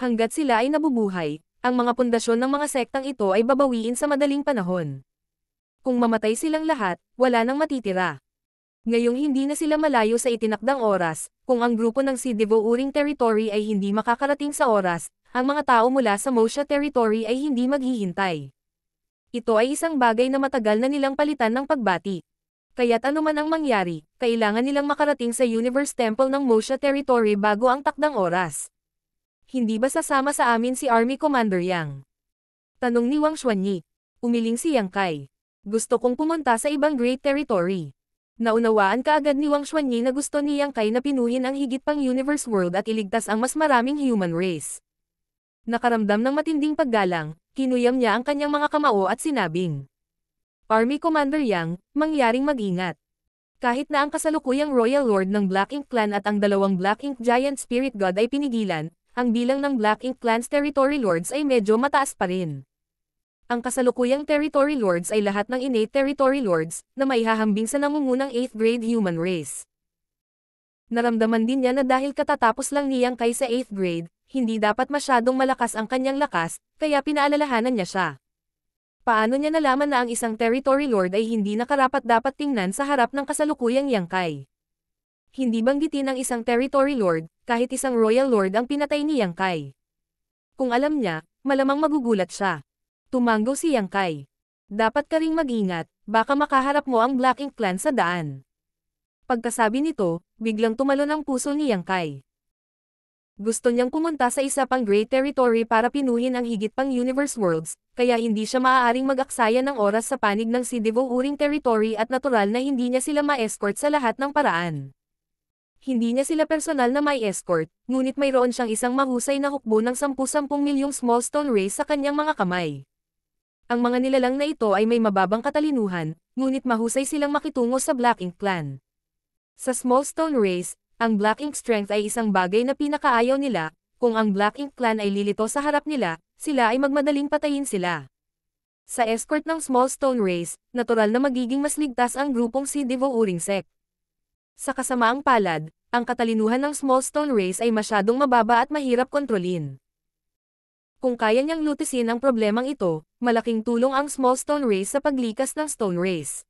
Hanggat sila ay nabubuhay, ang mga pundasyon ng mga sektang ito ay babawiin sa madaling panahon. Kung mamatay silang lahat, wala nang matitira. Ngayong hindi na sila malayo sa itinakdang oras, kung ang grupo ng si Devo Uring Territory ay hindi makakarating sa oras, ang mga tao mula sa Mosha Territory ay hindi maghihintay. Ito ay isang bagay na matagal na nilang palitan ng pagbati. Kaya't anuman ang mangyari, kailangan nilang makarating sa Universe Temple ng Mosha Territory bago ang takdang oras. Hindi ba sasama sa amin si Army Commander Yang? Tanong ni Wang Xuanyi. Umiling si Yang Kai. Gusto kong pumunta sa ibang Great Territory. Naunawaan kaagad ni Wang Xuanyi na gusto ni Yang Kai na pinuhin ang higit pang Universe World at iligtas ang mas maraming human race. Nakaramdam ng matinding paggalang, kinuyam niya ang kanyang mga kamao at sinabing, Army Commander Yang, mangyaring mag-ingat. Kahit na ang kasalukuyang Royal Lord ng Black Ink Clan at ang dalawang Black Ink Giant Spirit God ay pinigilan, ang bilang ng Black Ink Clan's Territory Lords ay medyo mataas pa rin. Ang kasalukuyang Territory Lords ay lahat ng innate Territory Lords, na maihahambing sa nangungunang 8th grade human race. Naramdaman din niya na dahil katatapos lang niyang Kai sa 8th grade, hindi dapat masyadong malakas ang kanyang lakas, kaya pinaalalahanan niya siya. Paano niya nalaman na ang isang Territory Lord ay hindi nakarapat-dapat tingnan sa harap ng kasalukuyang Yang Kai? Hindi banggitin ang isang Territory Lord, kahit isang Royal Lord ang pinatay ni Yang Kai. Kung alam niya, malamang magugulat siya. Tumanggo si Yang Kai. Dapat ka ring mag-ingat, baka makaharap mo ang Black Ink Clan sa daan. Pagkasabi nito, biglang tumalon ang puso ni Yang Kai. Gusto niyang pumunta sa isa pang Great Territory para pinuhin ang higit pang Universe Worlds, kaya hindi siya maaaring mag-aksaya ng oras sa panig ng Sidivo Uring Territory at natural na hindi niya sila ma-escort sa lahat ng paraan. Hindi niya sila personal na may escort, ngunit mayroon siyang isang mahusay na hukbo ng 10-10 milyong small stone rays sa kanyang mga kamay. Ang mga nilalang na ito ay may mababang katalinuhan, ngunit mahusay silang makitungo sa Black Ink Clan. Sa small stone rays, ang Black Ink Strength ay isang bagay na pinakaayaw nila, kung ang Black Ink Clan ay lilito sa harap nila, sila ay magmadaling patayin sila. Sa escort ng Small Stone Race, natural na magiging mas ligtas ang grupong Sidivo Uring Sect. Sa kasamaang palad, ang katalinuhan ng Small Stone Race ay masyadong mababa at mahirap kontrolin. Kung kaya niyang lutisin ang problemang ito, malaking tulong ang Small Stone Race sa paglikas ng Stone Race.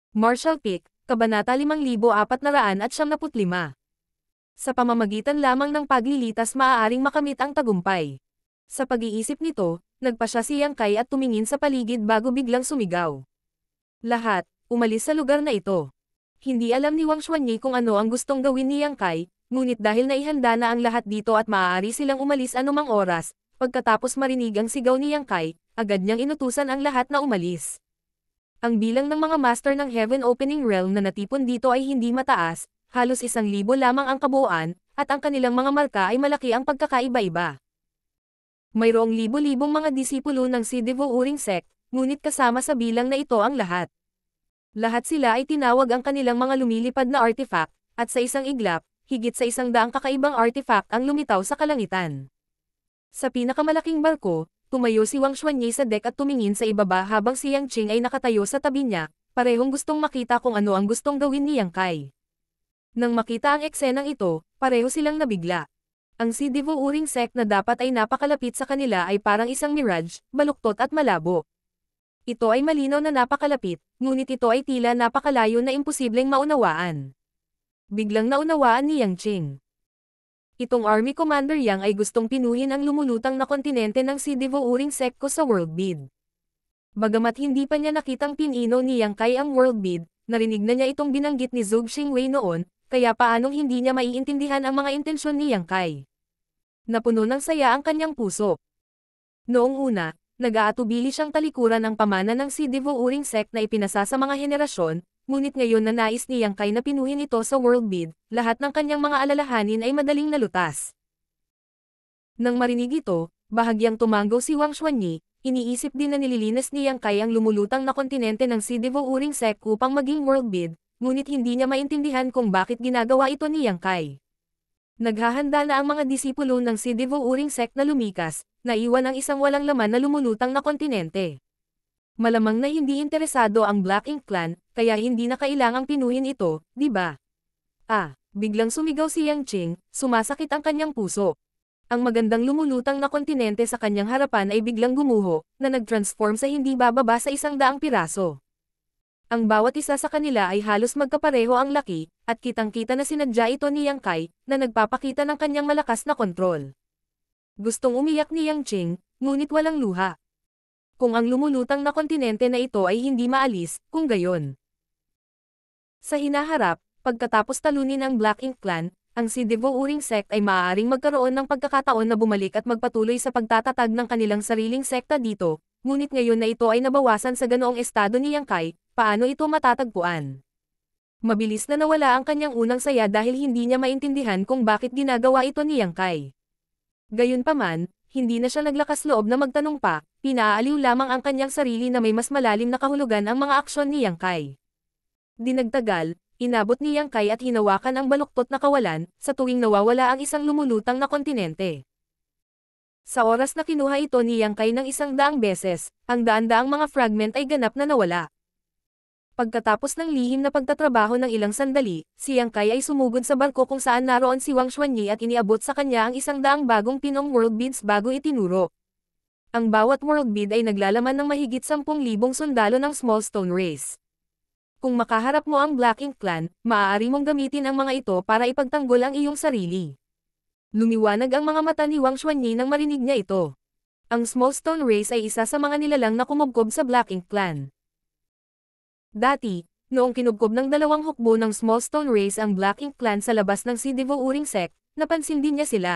Marshall Peak, Kabanata 5475. Sa pamamagitan lamang ng paglilitas maaaring makamit ang tagumpay. Sa pag-iisip nito, nagpa siya si Yang Kai at tumingin sa paligid bago biglang sumigaw. Lahat, umalis sa lugar na ito. Hindi alam ni Wang Xuanyi kung ano ang gustong gawin ni Yang Kai, ngunit dahil naihanda na ang lahat dito at maaari silang umalis anumang oras, pagkatapos marinig ang sigaw ni Yang Kai, agad niyang inutusan ang lahat na umalis. Ang bilang ng mga master ng Heaven Opening Realm na natipon dito ay hindi mataas, halos 1,000 lamang ang kabuuan, at ang kanilang mga marka ay malaki ang pagkakaiba-iba. Mayroong libo-libong mga disipulo ng Sidivo Uring Sect, ngunit kasama sa bilang na ito ang lahat. Lahat sila ay tinawag ang kanilang mga lumilipad na artifact, at sa isang iglap, higit sa 100 kakaibang artifact ang lumitaw sa kalangitan. Sa pinakamalaking barko, tumayo si Wang Xuanyi sa deck at tumingin sa ibaba habang si Yang Qing ay nakatayo sa tabi niya, parehong gustong makita kung ano ang gustong gawin ni Yang Kai. Nang makita ang eksenang ito, pareho silang nabigla. Ang Sidivo Uring Sect na dapat ay napakalapit sa kanila ay parang isang mirage, baluktot at malabo. Ito ay malinaw na napakalapit, ngunit ito ay tila napakalayo na imposibleng maunawaan. Biglang naunawaan ni Yang Qing. Itong Army Commander Yang ay gustong pinuhin ang lumulutang na kontinente ng Sidivo Uring Sect ko sa World Bid. Bagamat hindi pa niya nakitang pinino ni Yang Kai ang World Bid, narinig na niya itong binanggit ni Zhou Xingwei noon, kaya paanong hindi niya maiintindihan ang mga intensyon ni Yang Kai. Napuno ng saya ang kanyang puso. Noong una, nag-aatubili siyang talikuran ang pamana ng Sidivo Uring Sect na ipinasa sa mga henerasyon, ngunit ngayon na nais ni Yang Kai na pinuhin ito sa World Bid, lahat ng kanyang mga alalahanin ay madaling nalutas. Nang marinig ito, bahagyang tumanggo si Wang Xuanyi, iniisip din na nililinas ni Yang Kai ang lumulutang na kontinente ng Sidivo Uring Sect upang maging World Bid, ngunit hindi niya maintindihan kung bakit ginagawa ito ni Yang Kai. Naghahanda na ang mga disipulo ng Sidivo Uring Sect na lumikas, naiwan ang isang walang laman na lumulutang na kontinente. Malamang na hindi interesado ang Black Ink Clan, kaya hindi na kailangang pinuhin ito, di ba? Biglang sumigaw si Yang Qing, sumasakit ang kanyang puso. Ang magandang lumulutang na kontinente sa kanyang harapan ay biglang gumuho, na nag-transform sa hindi bababa sa 100 piraso. Ang bawat isa sa kanila ay halos magkapareho ang laki, at kitang-kita na sinadya ito ni Yang Kai, na nagpapakita ng kanyang malakas na kontrol. Gustong umiyak ni Yang Qing, ngunit walang luha. Kung ang lumulutang na kontinente na ito ay hindi maalis, kung gayon. Sa hinaharap, pagkatapos talunin ang Black Ink Clan, ang Sidivo Uring Sect ay maaaring magkaroon ng pagkakataon na bumalik at magpatuloy sa pagtatatag ng kanilang sariling sekta dito, ngunit ngayon na ito ay nabawasan sa ganoong estado ni Yang Kai, paano ito matatagpuan? Mabilis na nawala ang kanyang unang saya dahil hindi niya maintindihan kung bakit ginagawa ito ni Yang Kai. Gayunpaman, hindi na siya naglakas loob na magtanong pa, pinaaliw lamang ang kanyang sarili na may mas malalim na kahulugan ang mga aksyon ni Yang Kai. Dinagtagal, inabot ni Yang Kai at hinawakan ang baluktot na kawalan, sa tuwing nawawala ang isang lumulutang na kontinente. Sa oras na kinuha ito ni Yang Kai ng 100 beses, ang daan-daang mga fragment ay ganap na nawala. Pagkatapos ng lihim na pagtatrabaho ng ilang sandali, si Yang Kai ay sumugod sa barko kung saan naroon si Wang Xuanyi at iniabot sa kanya ang 100 bagong pinong world beads bago itinuro. Ang bawat world bead ay naglalaman ng mahigit 10,000 sundalo ng Small Stone Race. Kung makaharap mo ang Black Ink Clan, maaari mong gamitin ang mga ito para ipagtanggol ang iyong sarili. Lumiwanag ang mga mata ni Wang Xuanyi nang marinig niya ito. Ang Small Stone Race ay isa sa mga nilalang na kumubkob sa Black Ink Clan. Dati, noong kinubkob ng dalawang hukbo ng Small Stone Race ang Black Ink Clan sa labas ng Sidivo Uring Sect, napansin din niya sila.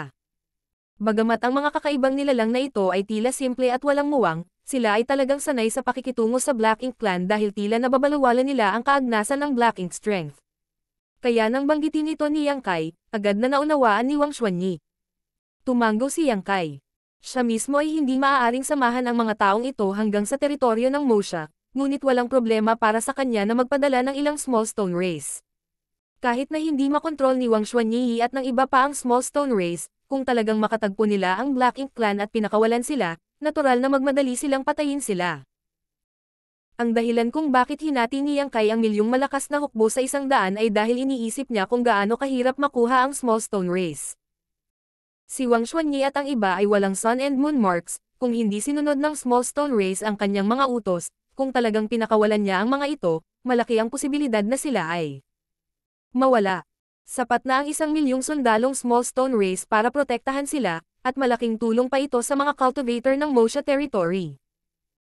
Bagamat ang mga kakaibang nilalang na ito ay tila simple at walang muwang, sila ay talagang sanay sa pakikitungo sa Black Ink Clan dahil tila nababalawalan nila ang kaagnasan ng Black Ink strength. Kaya nang banggitin ito ni Yang Kai, agad na naunawaan ni Wang Xuanyi. Tumanggo si Yang Kai. Siya mismo ay hindi maaaring samahan ang mga taong ito hanggang sa teritoryo ng Mosha, ngunit walang problema para sa kanya na magpadala ng ilang small stone rays. Kahit na hindi makontrol ni Wang Xuanyi at ng iba pa ang small stone rays, kung talagang makatagpo nila ang Black Ink Clan at pinakawalan sila, natural na magmadali silang patayin sila. Ang dahilan kung bakit hinati ni Yang Kai ang milyong malakas na hukbo sa 100 ay dahil iniisip niya kung gaano kahirap makuha ang small stone rays. Si Wang Xuanyi at ang iba ay walang sun and moon marks, kung hindi sinunod ng small stone rays ang kanyang mga utos, kung talagang pinakawalan niya ang mga ito, malaki ang posibilidad na sila ay mawala. Sapat na ang 1,000,000 sundalong small stone rays para protektahan sila, at malaking tulong pa ito sa mga cultivator ng Mosha territory.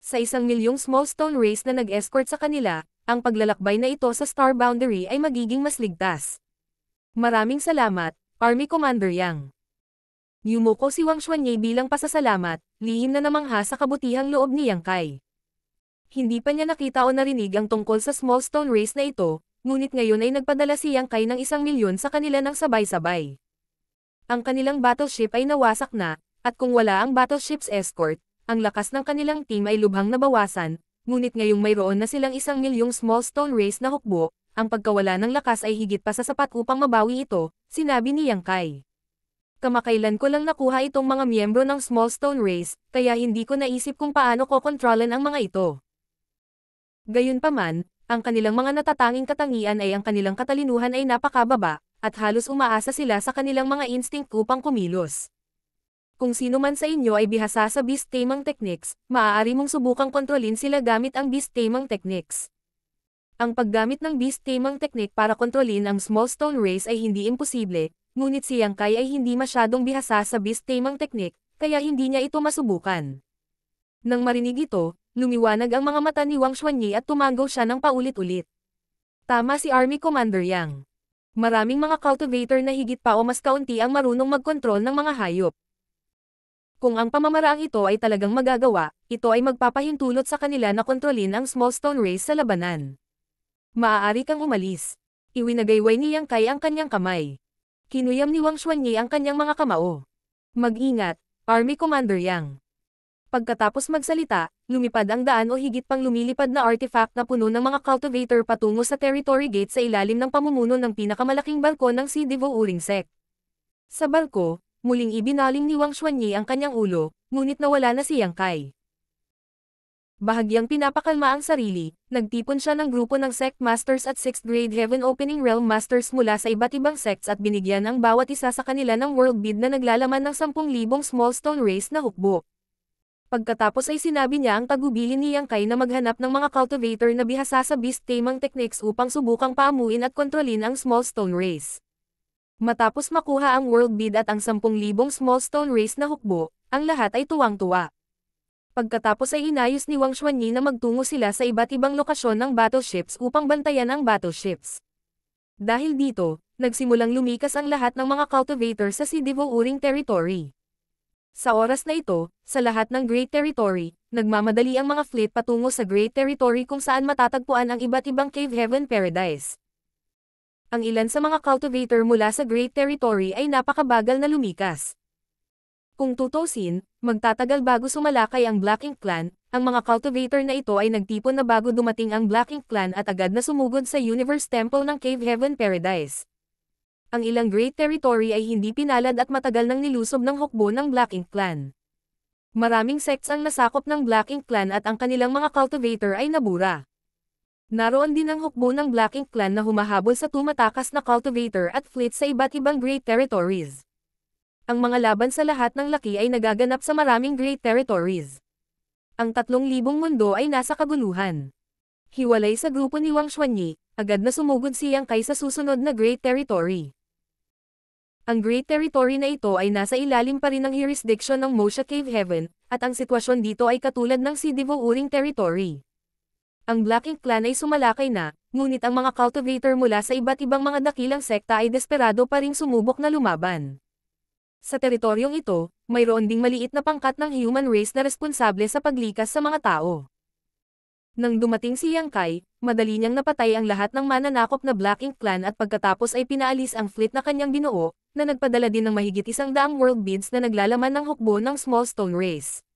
Sa 1,000,000 small stone rays na nag-escort sa kanila, ang paglalakbay na ito sa Star Boundary ay magiging mas ligtas. Maraming salamat, Army Commander Yang. Yumuko si Wang Xuanyi bilang pasasalamat, lihim na namangha sa kabutihang loob ni Yang Kai. Hindi pa niya nakita o narinig ang tungkol sa small stone race na ito, ngunit ngayon ay nagpadala si Yang Kai ng 1,000,000 sa kanila ng sabay-sabay. Ang kanilang battleship ay nawasak na, at kung wala ang battleship's escort, ang lakas ng kanilang team ay lubhang nabawasan, ngunit ngayong mayroon na silang 1,000,000 small stone race na hukbo, ang pagkawala ng lakas ay higit pa sa sapat upang mabawi ito, sinabi ni Yang Kai. Kamakailan ko lang nakuha itong mga miyembro ng small stone race, kaya hindi ko naisip kung paano ko kontrolan ang mga ito. Gayunpaman, ang kanilang mga natatanging katangian ay ang kanilang katalinuhan ay napakababa, at halos umaasa sila sa kanilang mga instinct upang kumilos. Kung sino man sa inyo ay bihasa sa beast taming techniques, maaari mong subukang kontrolin sila gamit ang beast taming techniques. Ang paggamit ng beast taming technique para kontrolin ang small stone race ay hindi imposible, ngunit si Yang Kai ay hindi masyadong bihasa sa beast taming technique, kaya hindi niya ito masubukan. Nang marinig ito, lumiwanag ang mga mata ni Wang Xuanyi at tumanggo siya ng paulit-ulit. Tama si Army Commander Yang. Maraming mga cultivator na higit pa o mas kaunti ang marunong magkontrol ng mga hayop. Kung ang pamamaraang ito ay talagang magagawa, ito ay magpapahintulot sa kanila na kontrolin ang small stone race sa labanan. Maaari kang umalis. Iwinagayway ni Yang Kai ang kanyang kamay. Kinuyam ni Wang Xuanyi ang kanyang mga kamao. Mag-ingat, Army Commander Yang. Pagkatapos magsalita, lumipad ang daan o higit pang lumilipad na artifact na puno ng mga cultivator patungo sa territory gate sa ilalim ng pamumuno ng pinakamalaking barko ng Si Divo Uring Sect. Sa barko, muling ibinaling ni Wang Xuanyi ang kanyang ulo, ngunit nawala na si Yang Kai. Bahagyang pinapakalma ang sarili, nagtipon siya ng grupo ng Sect Masters at 6th Grade Heaven Opening Realm Masters mula sa iba't ibang sects at binigyan ang bawat isa sa kanila ng world bid na naglalaman ng 10,000 small stone race na hukbo. Pagkatapos ay sinabi niya ang tagubilin ni Yang Kai na maghanap ng mga cultivator na bihasa sa beast taming techniques upang subukang paamuin at kontrolin ang small stone race. Matapos makuha ang world bid at ang 10,000 small stone race na hukbo, ang lahat ay tuwang-tuwa. Pagkatapos ay inayos ni Wang Xuanyi na magtungo sila sa iba't ibang lokasyon ng battleships upang bantayan ang battleships. Dahil dito, nagsimulang lumikas ang lahat ng mga cultivator sa Si Divo Uring Territory. Sa oras na ito, sa lahat ng Great Territory, nagmamadali ang mga fleet patungo sa Great Territory kung saan matatagpuan ang iba't ibang Cave Heaven Paradise. Ang ilan sa mga cultivator mula sa Great Territory ay napakabagal na lumikas. Kung tutusin, magtatagal bago sumalakay ang Black Ink Clan, ang mga cultivator na ito ay nagtipon na bago dumating ang Black Ink Clan at agad na sumugod sa Universe Temple ng Cave Heaven Paradise. Ang ilang Great Territory ay hindi pinalad at matagal nang nilusob ng hukbo ng Black Ink Clan. Maraming sects ang nasakop ng Black Ink Clan at ang kanilang mga cultivator ay nabura. Naroon din ang hukbo ng Black Ink Clan na humahabol sa tumatakas na cultivator at fleet sa iba't ibang Great Territories. Ang mga laban sa lahat ng laki ay nagaganap sa maraming Great Territories. Ang 3,000 mundo ay nasa kaguluhan. Hiwalay sa grupo ni Wang Xuanyi, agad na sumugod si Yang Kai sa susunod na Great Territory. Ang Great Territory na ito ay nasa ilalim pa rin ng jurisdiction ng Mosha Cave Heaven, at ang sitwasyon dito ay katulad ng Si Divo Uring Territory. Ang Black Ink Clan ay sumalakay na, ngunit ang mga cultivator mula sa iba't ibang mga dakilang sekta ay desperado pa ring sumubok na lumaban. Sa teritoryong ito, mayroon ding maliit na pangkat ng human race na responsable sa paglikas sa mga tao. Nang dumating si Yang Kai, madali niyang napatay ang lahat ng mananakop na Black Ink Clan at pagkatapos ay pinaalis ang fleet na kanyang binuo, na nagpadala din ng mahigit 100 world beads na naglalaman ng hukbo ng Small Stone Race.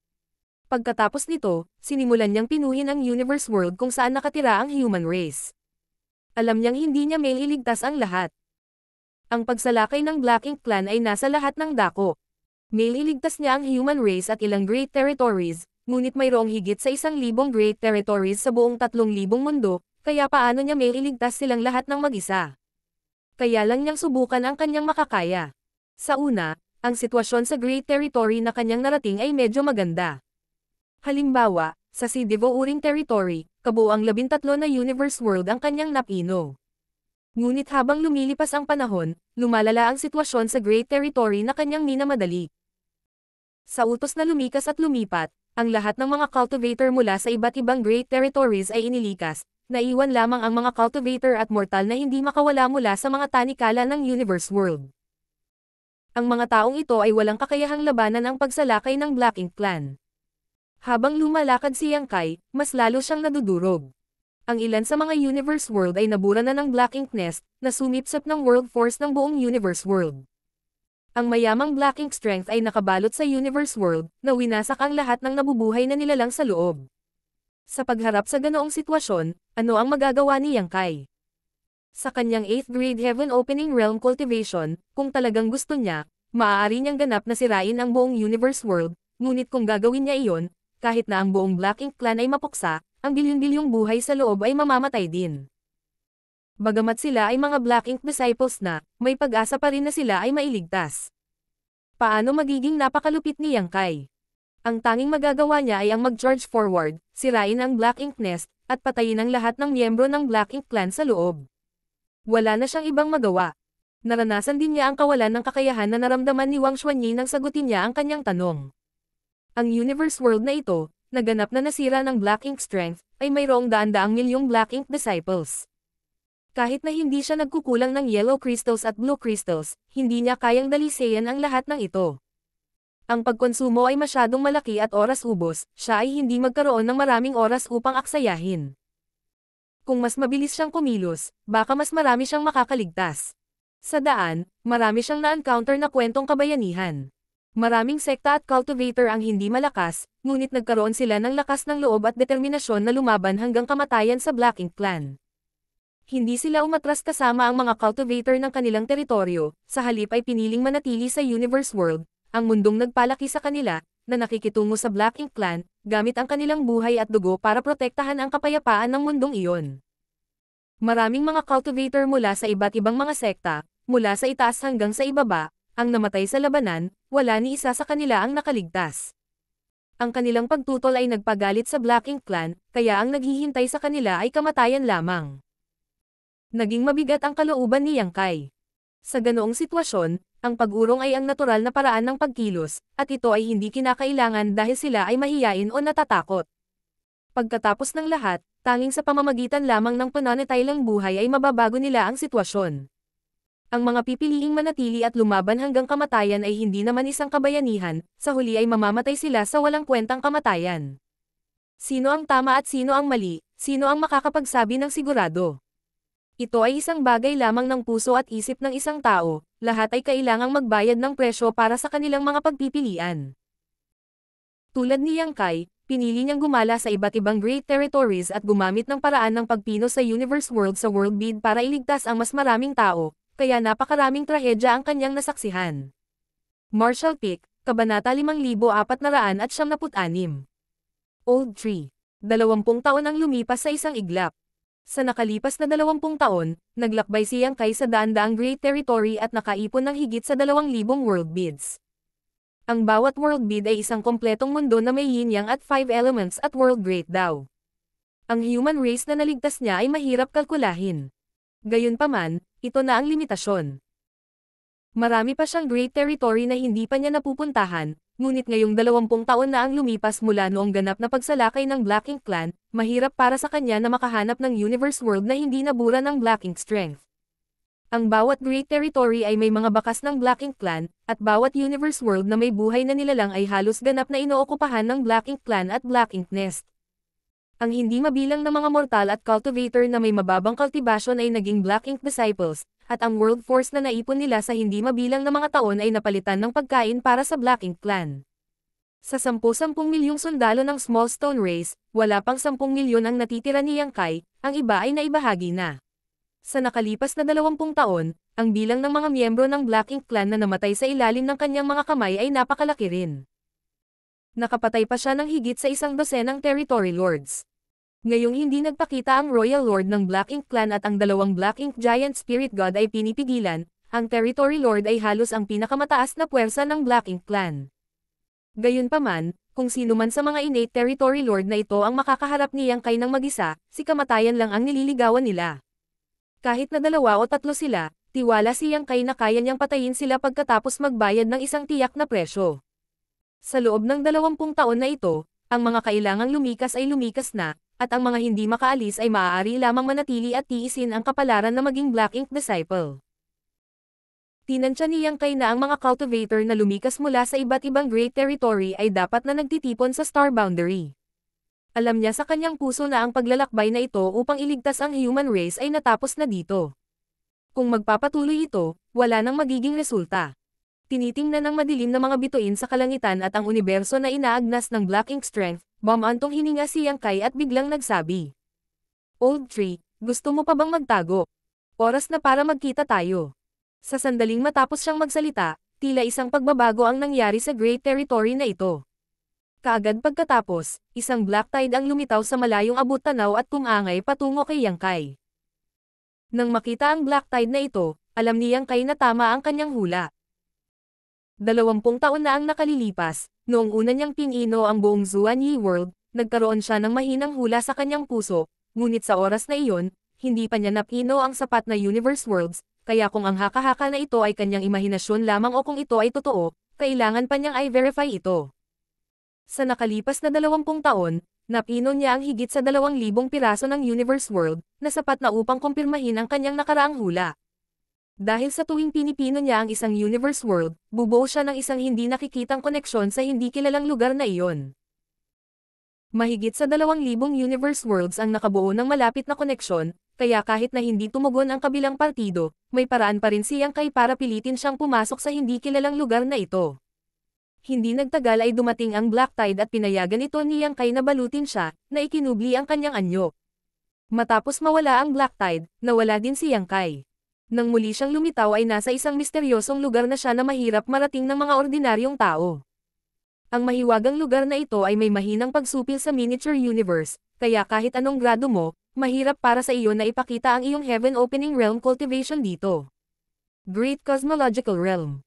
Pagkatapos nito, sinimulan niyang pinuhin ang Universe World kung saan nakatira ang human race. Alam niyang hindi niya mailigtas ang lahat. Ang pagsalakay ng Black Ink Clan ay nasa lahat ng dako. Mailigtas niya ang human race at ilang great territories, ngunit mayroong higit sa 1,000 great territories sa buong 3,000 mundo, kaya paano niya mailigtas silang lahat ng mag-isa? Kaya lang niyang subukan ang kanyang makakaya. Sa una, ang sitwasyon sa great territory na kanyang narating ay medyo maganda. Halimbawa, sa Sidivo Uring Territory, kabuuang 13 na universe world ang kanyang napino. Ngunit habang lumilipas ang panahon, lumalala ang sitwasyon sa great territory na kanyang minamadali. Sa utos na lumikas at lumipat, ang lahat ng mga cultivator mula sa iba't ibang great territories ay inilikas, naiwan lamang ang mga cultivator at mortal na hindi makawala mula sa mga tanikala ng universe world. Ang mga taong ito ay walang kakayahang labanan ang pagsalakay ng Black Ink Clan. Habang lumalakad si Yang Kai, mas lalo siyang nadudurog. Ang ilan sa mga universe world ay nabura na ng Black Ink Nest, na sumipsip ng world force ng buong universe world. Ang mayamang Black Ink Strength ay nakabalot sa universe world, na winasak ang lahat ng nabubuhay na nilalang sa loob. Sa pagharap sa ganoong sitwasyon, ano ang magagawa ni Yang Kai? Sa kanyang 8th grade Heaven Opening Realm Cultivation, kung talagang gusto niya, maaari niyang ganap na sirain ang buong universe world, ngunit kung gagawin niya iyon, kahit na ang buong Black Ink Clan ay mapuksa, ang bilyon-bilyong buhay sa loob ay mamamatay din. Bagamat sila ay mga Black Ink disciples na, may pag-asa pa rin na sila ay mailigtas. Paano magiging napakalupit ni Yang Kai? Ang tanging magagawa niya ay ang mag-charge forward, sirain ang Black Ink Nest, at patayin ang lahat ng miyembro ng Black Ink Clan sa loob. Wala na siyang ibang magawa. Naranasan din niya ang kawalan ng kakayahan na naramdaman ni Wang Xuanyi nang sagutin niya ang kanyang tanong. Ang universe world na ito, naganap na nasira ng Black Ink Strength, ay mayroong daan-daang milyong Black Ink disciples. Kahit na hindi siya nagkukulang ng yellow crystals at blue crystals, hindi niya kayang dalisayan ang lahat ng ito. Ang pagkonsumo ay masyadong malaki at oras ubos, siya ay hindi magkaroon ng maraming oras upang aksayahin. Kung mas mabilis siyang kumilos, baka mas marami siyang makakaligtas. Sa daan, marami siyang na-encounter na kwentong kabayanihan. Maraming sekta at cultivator ang hindi malakas, ngunit nagkaroon sila ng lakas ng loob at determinasyon na lumaban hanggang kamatayan sa Black Ink Clan. Hindi sila umatras kasama ang mga cultivator ng kanilang teritoryo, sa halip ay piniling manatili sa universe world, ang mundong nagpalaki sa kanila, na nakikitungo sa Black Ink Clan, gamit ang kanilang buhay at dugo para protektahan ang kapayapaan ng mundong iyon. Maraming mga cultivator mula sa iba't ibang mga sekta, mula sa itaas hanggang sa ibaba, ang namatay sa labanan, wala ni isa sa kanila ang nakaligtas. Ang kanilang pagtutol ay nagpagalit sa Black Ink Clan, kaya ang naghihintay sa kanila ay kamatayan lamang. Naging mabigat ang kalooban ni Yang Kai. Sa ganoong sitwasyon, ang pag-urong ay ang natural na paraan ng pagkilos, at ito ay hindi kinakailangan dahil sila ay mahiyain o natatakot. Pagkatapos ng lahat, tanging sa pamamagitan lamang ng pananatilang buhay ay mababago nila ang sitwasyon. Ang mga pipiliing manatili at lumaban hanggang kamatayan ay hindi naman isang kabayanihan, sa huli ay mamamatay sila sa walang kwentang kamatayan. Sino ang tama at sino ang mali, sino ang makakapagsabi ng sigurado? Ito ay isang bagay lamang ng puso at isip ng isang tao, lahat ay kailangang magbayad ng presyo para sa kanilang mga pagpipilian. Tulad ni Yang Kai, pinili niyang gumala sa iba't ibang great territories at gumamit ng paraan ng pagpino sa universe world sa world bid para iligtas ang mas maraming tao, kaya napakaraming trahedya ang kanyang nasaksihan. Marshall Peak, Kabanata 5496. Old Tree. 20 taon ang lumipas sa isang iglap. Sa nakalipas na 20 taon, naglakbay si Yang Kai sa daan-daang great territory at nakaipon ng higit sa 2,000 world beads. Ang bawat world bead ay isang kompletong mundo na may yin-yang at 5 elements at world great daw. Ang human race na naligtas niya ay mahirap kalkulahin. Gayunpaman, ito na ang limitasyon. Marami pa siyang great territory na hindi pa niya napupuntahan, ngunit ngayong 20 taon na ang lumipas mula noong ganap na pagsalakay ng Black Ink Clan, mahirap para sa kanya na makahanap ng universe world na hindi nabura ng Black Ink Strength. Ang bawat Great Territory ay may mga bakas ng Black Ink Clan, at bawat Universe World na may buhay na nilalang ay halos ganap na inookupahan ng Black Ink Clan at Black Ink Nest. Ang hindi mabilang na mga mortal at cultivator na may mababang kultibasyon ay naging Black Ink Disciples, at ang world force na naipon nila sa hindi mabilang na mga taon ay napalitan ng pagkain para sa Black Ink Clan. Sa 10-10 milyong sundalo ng Small Stone Race, wala pang 10 milyon ang natitira ni Yang Kai, ang iba ay naibahagi na. Sa nakalipas na 20 taon, ang bilang ng mga miyembro ng Black Ink Clan na namatay sa ilalim ng kanyang mga kamay ay napakalaki rin. Nakapatay pa siya ng higit sa 100 Territory Lords. Ngayong hindi nagpakita ang Royal Lord ng Black Ink Clan at ang dalawang Black Ink Giant Spirit God ay pinipigilan, ang Territory Lord ay halos ang pinakamataas na puwersa ng Black Ink Clan. Gayunpaman, kung sino man sa mga innate Territory Lord na ito ang makakaharap ni Yang Kai ng mag-isa, si kamatayan lang ang nililigawan nila. Kahit na 2 o 3 sila, tiwala si Yang Kai na kaya niyang patayin sila pagkatapos magbayad ng isang tiyak na presyo. Sa loob ng 20 taon na ito, ang mga kailangang lumikas ay lumikas na, at ang mga hindi makaalis ay maaari lamang manatili at tiisin ang kapalaran na maging Black Ink Disciple. Tinansya ni Yang Kai na ang mga cultivator na lumikas mula sa iba't ibang Great Territory ay dapat na nagtitipon sa Star Boundary. Alam niya sa kanyang puso na ang paglalakbay na ito upang iligtas ang human race ay natapos na dito. Kung magpapatuloy ito, wala nang magiging resulta. Tinitingnan ng madilim na mga bituin sa kalangitan at ang universo na inaagnas ng Black Ink Strength, bumantong hininga si Yang Kai at biglang nagsabi. Old Tree, gusto mo pa bang magtago? Oras na para magkita tayo. Sa sandaling matapos siyang magsalita, tila isang pagbabago ang nangyari sa Great Territory na ito. Kaagad pagkatapos, isang black tide ang lumitaw sa malayong abot-tanaw at kumangay patungo kay Yang Kai. Nang makita ang black tide na ito, alam ni Yang Kai na tama ang kanyang hula. 20 taon na ang nakalilipas, noong una niyang pinino ang buong Zuan-Yi World, nagkaroon siya ng mahinang hula sa kanyang puso, ngunit sa oras na iyon, hindi pa niya napino ang sapat na Universe Worlds, kaya kung ang haka-haka na ito ay kanyang imahinasyon lamang o kung ito ay totoo, kailangan pa niyang i-verify ito. Sa nakalipas na 20 taon, napino niya ang higit sa 2,000 piraso ng Universe World, na sapat na upang kumpirmahin ang kanyang nakaraang hula. Dahil sa tuwing pinipino niya ang isang Universe World, bubuo siya ng isang hindi nakikitang koneksyon sa hindi kilalang lugar na iyon. Mahigit sa 2,000 Universe Worlds ang nakabuo ng malapit na koneksyon, kaya kahit na hindi tumugon ang kabilang partido, may paraan pa rin si Yang Kai para pilitin siyang pumasok sa hindi kilalang lugar na ito. Hindi nagtagal ay dumating ang Black Tide at pinayagan ito ni Yang Kai na balutin siya, na ikinubli ang kanyang anyo. Matapos mawala ang Black Tide, nawala din si Yang Kai. Nang muli siyang lumitaw ay nasa isang misteryosong lugar na siya na mahirap marating ng mga ordinaryong tao. Ang mahiwagang lugar na ito ay may mahinang pagsupil sa miniature universe, kaya kahit anong grado mo, mahirap para sa iyo na ipakita ang iyong heaven opening realm cultivation dito. Great Cosmological Realm.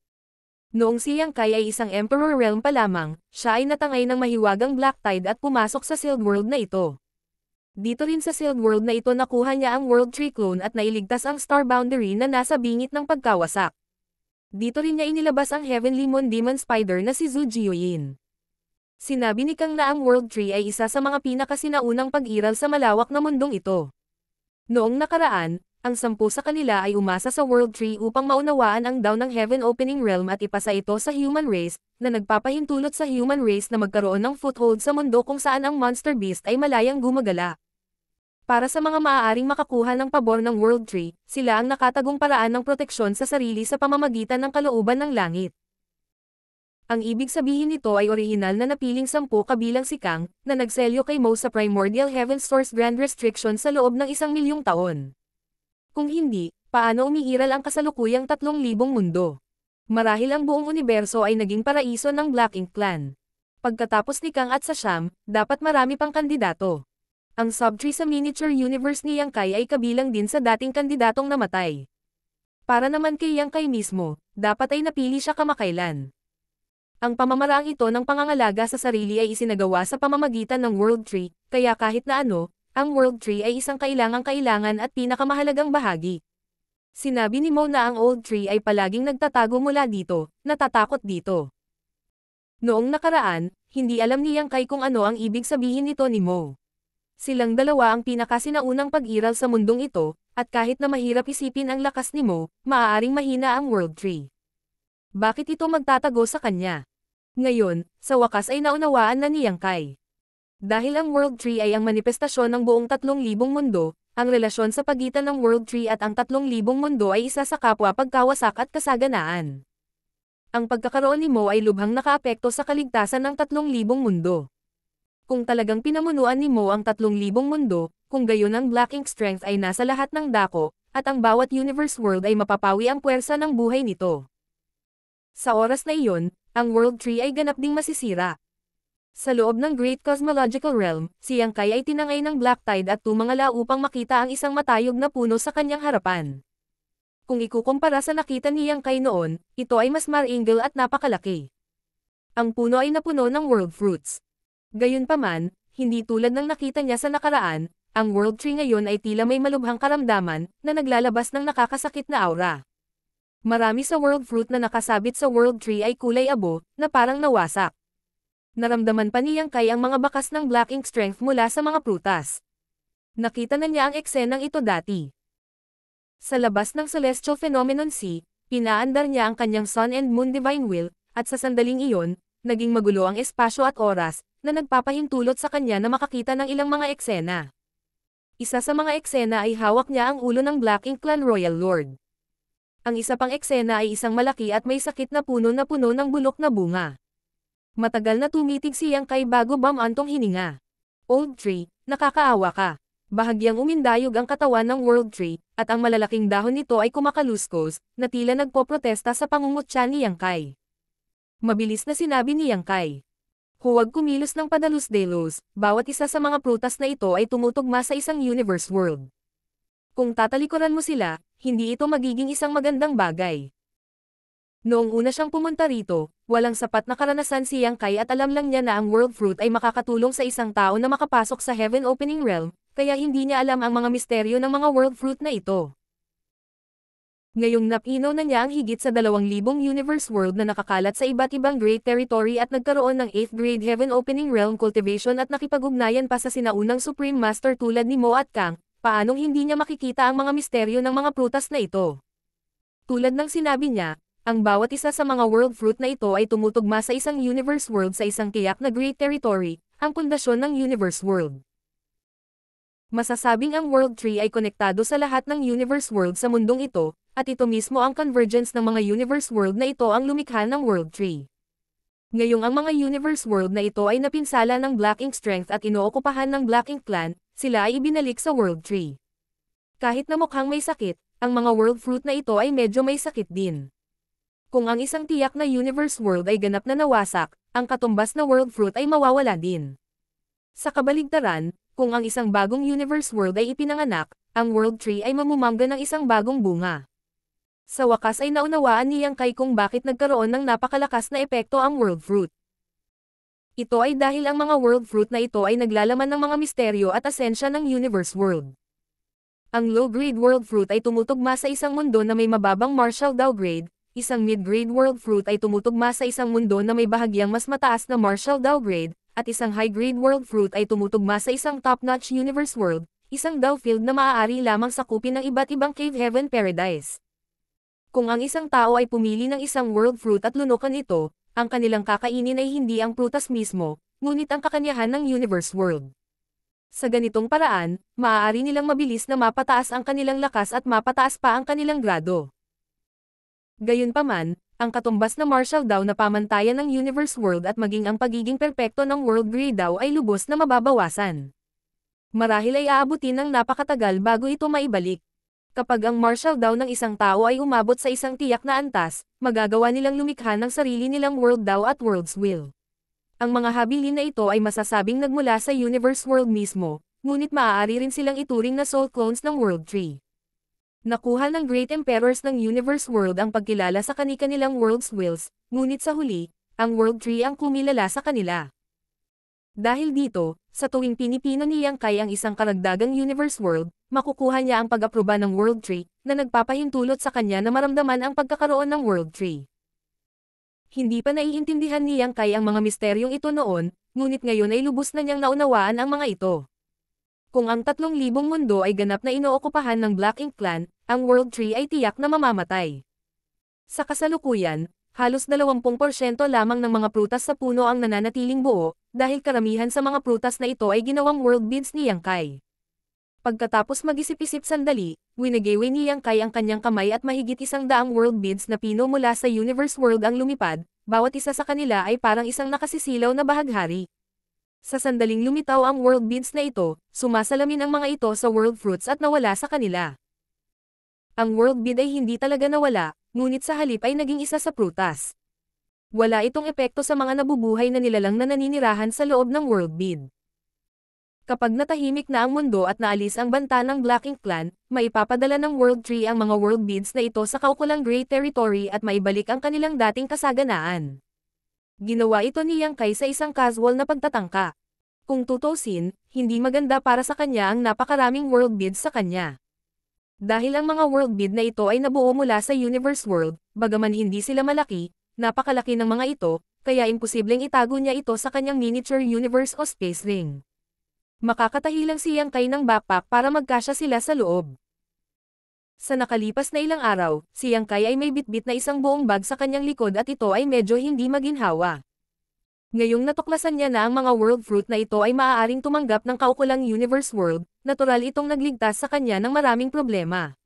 Noong si Yang Kai ay isang Emperor Realm pa lamang, siya ay natangay ng mahiwagang Black Tide at pumasok sa Sealed World na ito. Dito rin sa Sealed World na ito nakuha niya ang World Tree Clone at nailigtas ang Star Boundary na nasa bingit ng pagkawasak. Dito rin niya inilabas ang Heavenly Moon Demon Spider na si Zhu Jiuyin. Sinabi ni Kang na ang World Tree ay isa sa mga pinakasinaunang pag-iral sa malawak na mundong ito. Noong nakaraan, ang 10 sa kanila ay umasa sa World Tree upang maunawaan ang daw ng Heaven Opening Realm at ipasa ito sa human race, na nagpapahintulot sa human race na magkaroon ng foothold sa mundo kung saan ang Monster Beast ay malayang gumagala. Para sa mga maaaring makakuha ng pabor ng World Tree, sila ang nakatagong paraan ng proteksyon sa sarili sa pamamagitan ng kalooban ng langit. Ang ibig sabihin nito ay orihinal na napiling 10 kabilang si Kang, na nagselyo kay Mo sa Primordial Heaven Source Grand Restriction sa loob ng 1,000,000 taon. Kung hindi, paano umiiral ang kasalukuyang 3,000 mundo? Marahil ang buong universo ay naging paraiso ng Black Ink Clan. Pagkatapos ni Kang at sa Sham, dapat marami pang kandidato. Ang subtree sa miniature universe ni Yang Kai ay kabilang din sa dating kandidatong namatay. Para naman kay Yang Kai mismo, dapat ay napili siya kamakailan. Ang pamamaraang ito ng pangangalaga sa sarili ay isinagawa sa pamamagitan ng World Tree, kaya kahit na ano, ang World Tree ay isang kailangang-kailangan at pinakamahalagang bahagi. Sinabi ni Mo na ang Old Tree ay palaging nagtatago mula dito, natatakot dito. Noong nakaraan, hindi alam ni Yang Kai kung ano ang ibig sabihin nito ni Mo. Silang dalawa ang pinakasinaunang pag-iral sa mundong ito, at kahit na mahirap isipin ang lakas ni Mo, maaaring mahina ang World Tree. Bakit ito magtatago sa kanya? Ngayon, sa wakas ay naunawaan na ni Yang Kai. Dahil ang World Tree ay ang manifestasyon ng buong 3,000 mundo, ang relasyon sa pagitan ng World Tree at ang 3,000 mundo ay isa sa kapwa pagkawasak at kasaganaan. Ang pagkakaroon ni Mo ay lubhang nakaapekto sa kaligtasan ng 3,000 mundo. Kung talagang pinamunuan ni Mo ang 3,000 mundo, kung gayon ang Black Ink Strength ay nasa lahat ng dako, at ang bawat universe world ay mapapawi ang puwersa ng buhay nito. Sa oras na iyon, ang World Tree ay ganap ding masisira. Sa loob ng Great Cosmological Realm, si Yang Kai ay tinangay ng Black Tide at tumangala upang makita ang isang matayog na puno sa kanyang harapan. Kung ikukumpara sa nakita ni Yang Kai noon, ito ay mas maringal at napakalaki. Ang puno ay napuno ng world fruits. Gayunpaman, hindi tulad ng nakita niya sa nakaraan, ang World Tree ngayon ay tila may malubhang karamdaman na naglalabas ng nakakasakit na aura. Marami sa World Fruit na nakasabit sa World Tree ay kulay abo, na parang nawasak. Naramdaman pa ni Yang Kai ang mga bakas ng Black Ink Strength mula sa mga prutas. Nakita na niya ang eksenang ito dati. Sa labas ng Celestial Phenomenon C, pinaandar niya ang kanyang Sun and Moon Divine Will, at sa sandaling iyon, naging magulo ang espasyo at oras, na nagpapahintulot sa kanya na makakita ng ilang mga eksena. Isa sa mga eksena ay hawak niya ang ulo ng Black Ink Clan Royal Lord. Ang isa pang eksena ay isang malaki at may sakit na puno ng bulok na bunga. Matagal na tumitig si Yang Kai bago bumantong hininga. Old Tree, nakakaawa ka. Bahagyang umindayog ang katawan ng World Tree, at ang malalaking dahon nito ay kumakaluskos, na tila nagpoprotesta sa pangungutya ni Yang Kai. Mabilis na sinabi ni Yang Kai. Huwag kumilos ng padalos-delos, bawat isa sa mga prutas na ito ay tumutugma sa isang universe world. Kung tatalikuran mo sila, hindi ito magiging isang magandang bagay. Noong una siyang pumunta rito, walang sapat na karanasan si Yang Kai at alam lang niya na ang World Fruit ay makakatulong sa isang tao na makapasok sa Heaven Opening Realm, kaya hindi niya alam ang mga misteryo ng mga World Fruit na ito. Ngayong napinaw na niya ang higit sa 2,000 universe world na nakakalat sa iba't ibang great territory at nagkaroon ng 8th grade Heaven Opening Realm cultivation at nakipag-ugnayan pa sa sinaunang Supreme Master tulad ni Mo at Kang, paanong hindi niya makikita ang mga misteryo ng mga prutas na ito. Tulad ng sinabi niya, ang bawat isa sa mga world fruit na ito ay tumutugma sa isang universe world sa isang tiyak na great territory, ang pundasyon ng universe world. Masasabing ang World Tree ay konektado sa lahat ng universe world sa mundong ito, at ito mismo ang convergence ng mga universe world na ito ang lumikha ng World Tree. Ngayong ang mga universe world na ito ay napinsala ng Black Ink Strength at inookupahan ng Black Ink Clan, sila ay ibinalik sa World Tree. Kahit na mukhang may sakit, ang mga world fruit na ito ay medyo may sakit din. Kung ang isang tiyak na universe world ay ganap na nawasak, ang katumbas na world fruit ay mawawala din. Sa kabaligtaran, kung ang isang bagong universe world ay ipinanganak, ang World Tree ay mamumangga ng isang bagong bunga. Sa wakas ay naunawaan ni Yang Kai kung bakit nagkaroon ng napakalakas na epekto ang World Fruit. Ito ay dahil ang mga World Fruit na ito ay naglalaman ng mga misteryo at asensya ng universe world. Ang low-grade World Fruit ay tumutugma sa isang mundo na may mababang Martial Dow grade, isang mid-grade World Fruit ay tumutugma sa isang mundo na may bahagyang mas mataas na Martial Dow grade, at isang high-grade World Fruit ay tumutugma sa isang top-notch universe world, isang Dow field na maaari lamang sakupin ng iba't ibang cave heaven paradise. Kung ang isang tao ay pumili ng isang World Fruit at lunukan ito, ang kanilang kakainin ay hindi ang prutas mismo, ngunit ang kakanyahan ng universe world. Sa ganitong paraan, maaari nilang mabilis na mapataas ang kanilang lakas at mapataas pa ang kanilang grado. Gayunpaman, ang katumbas na Martial Dow na pamantayan ng universe world at maging ang pagiging perpekto ng World Grade Dow ay lubos na mababawasan. Marahil ay aabutin ng napakatagal bago ito maibalik. Kapag ang Martial Dow ng isang tao ay umabot sa isang tiyak na antas, magagawa nilang lumikha ng sarili nilang World Dow at World's Will. Ang mga habilin na ito ay masasabing nagmula sa universe world mismo, ngunit maaari rin silang ituring na soul clones ng World Tree. Nakuha ng Great Emperors ng Universe World ang pagkilala sa kani-kanilang World's Wills, ngunit sa huli, ang World Tree ang kumilala sa kanila. Dahil dito, sa tuwing pinipino ni Yang Kai ang isang karagdagang Universe World, makukuha niya ang pag-aproba ng World Tree, na nagpapahintulot sa kanya na maramdaman ang pagkakaroon ng World Tree. Hindi pa naiintindihan ni Yang Kai ang mga misteryong ito noon, ngunit ngayon ay lubos na niyang naunawaan ang mga ito. Kung ang 3,000 mundo ay ganap na inookupahan ng Black Ink Clan, ang World Tree ay tiyak na mamamatay. Sa kasalukuyan, halos 20% lamang ng mga prutas sa puno ang nananatiling buo, dahil karamihan sa mga prutas na ito ay ginawang world beads ni Yang Kai. Pagkatapos mag-isip-isip sandali, winagayway ni Yang Kai ang kanyang kamay at mahigit 100 world beads na pino mula sa Universe World ang lumipad, bawat isa sa kanila ay parang isang nakasisilaw na bahaghari. Sa sandaling lumitaw ang world beads na ito, sumasalamin ang mga ito sa world fruits at nawala sa kanila. Ang world bead ay hindi talaga nawala, ngunit sa halip ay naging isa sa prutas. Wala itong epekto sa mga nabubuhay na nilalang na naninirahan sa loob ng world bead. Kapag natahimik na ang mundo at naalis ang banta ng Black Ink Clan, maipapadala ng World Tree ang mga world beads na ito sa kaukulang Great Territory at maibalik ang kanilang dating kasaganaan. Ginawa ito ni Yang Kai sa isang casual na pagtatangka. Kung tutusin, hindi maganda para sa kanya ang napakaraming world beads sa kanya. Dahil ang mga world bead na ito ay nabuo mula sa Universe World, bagaman hindi sila malaki, napakalaki ng mga ito, kaya imposibleng itago niya ito sa kanyang miniature universe o space ring. Makakatahi lang si Yang Kai ng backpack para magkasya sila sa loob. Sa nakalipas na ilang araw, si Yang Kai ay may bitbit na isang buong bag sa kanyang likod at ito ay medyo hindi maginhawa. Ngayong natuklasan niya na ang mga world fruit na ito ay maaaring tumanggap ng kaukulang Universe World, natural itong nagligtas sa kanya ng maraming problema.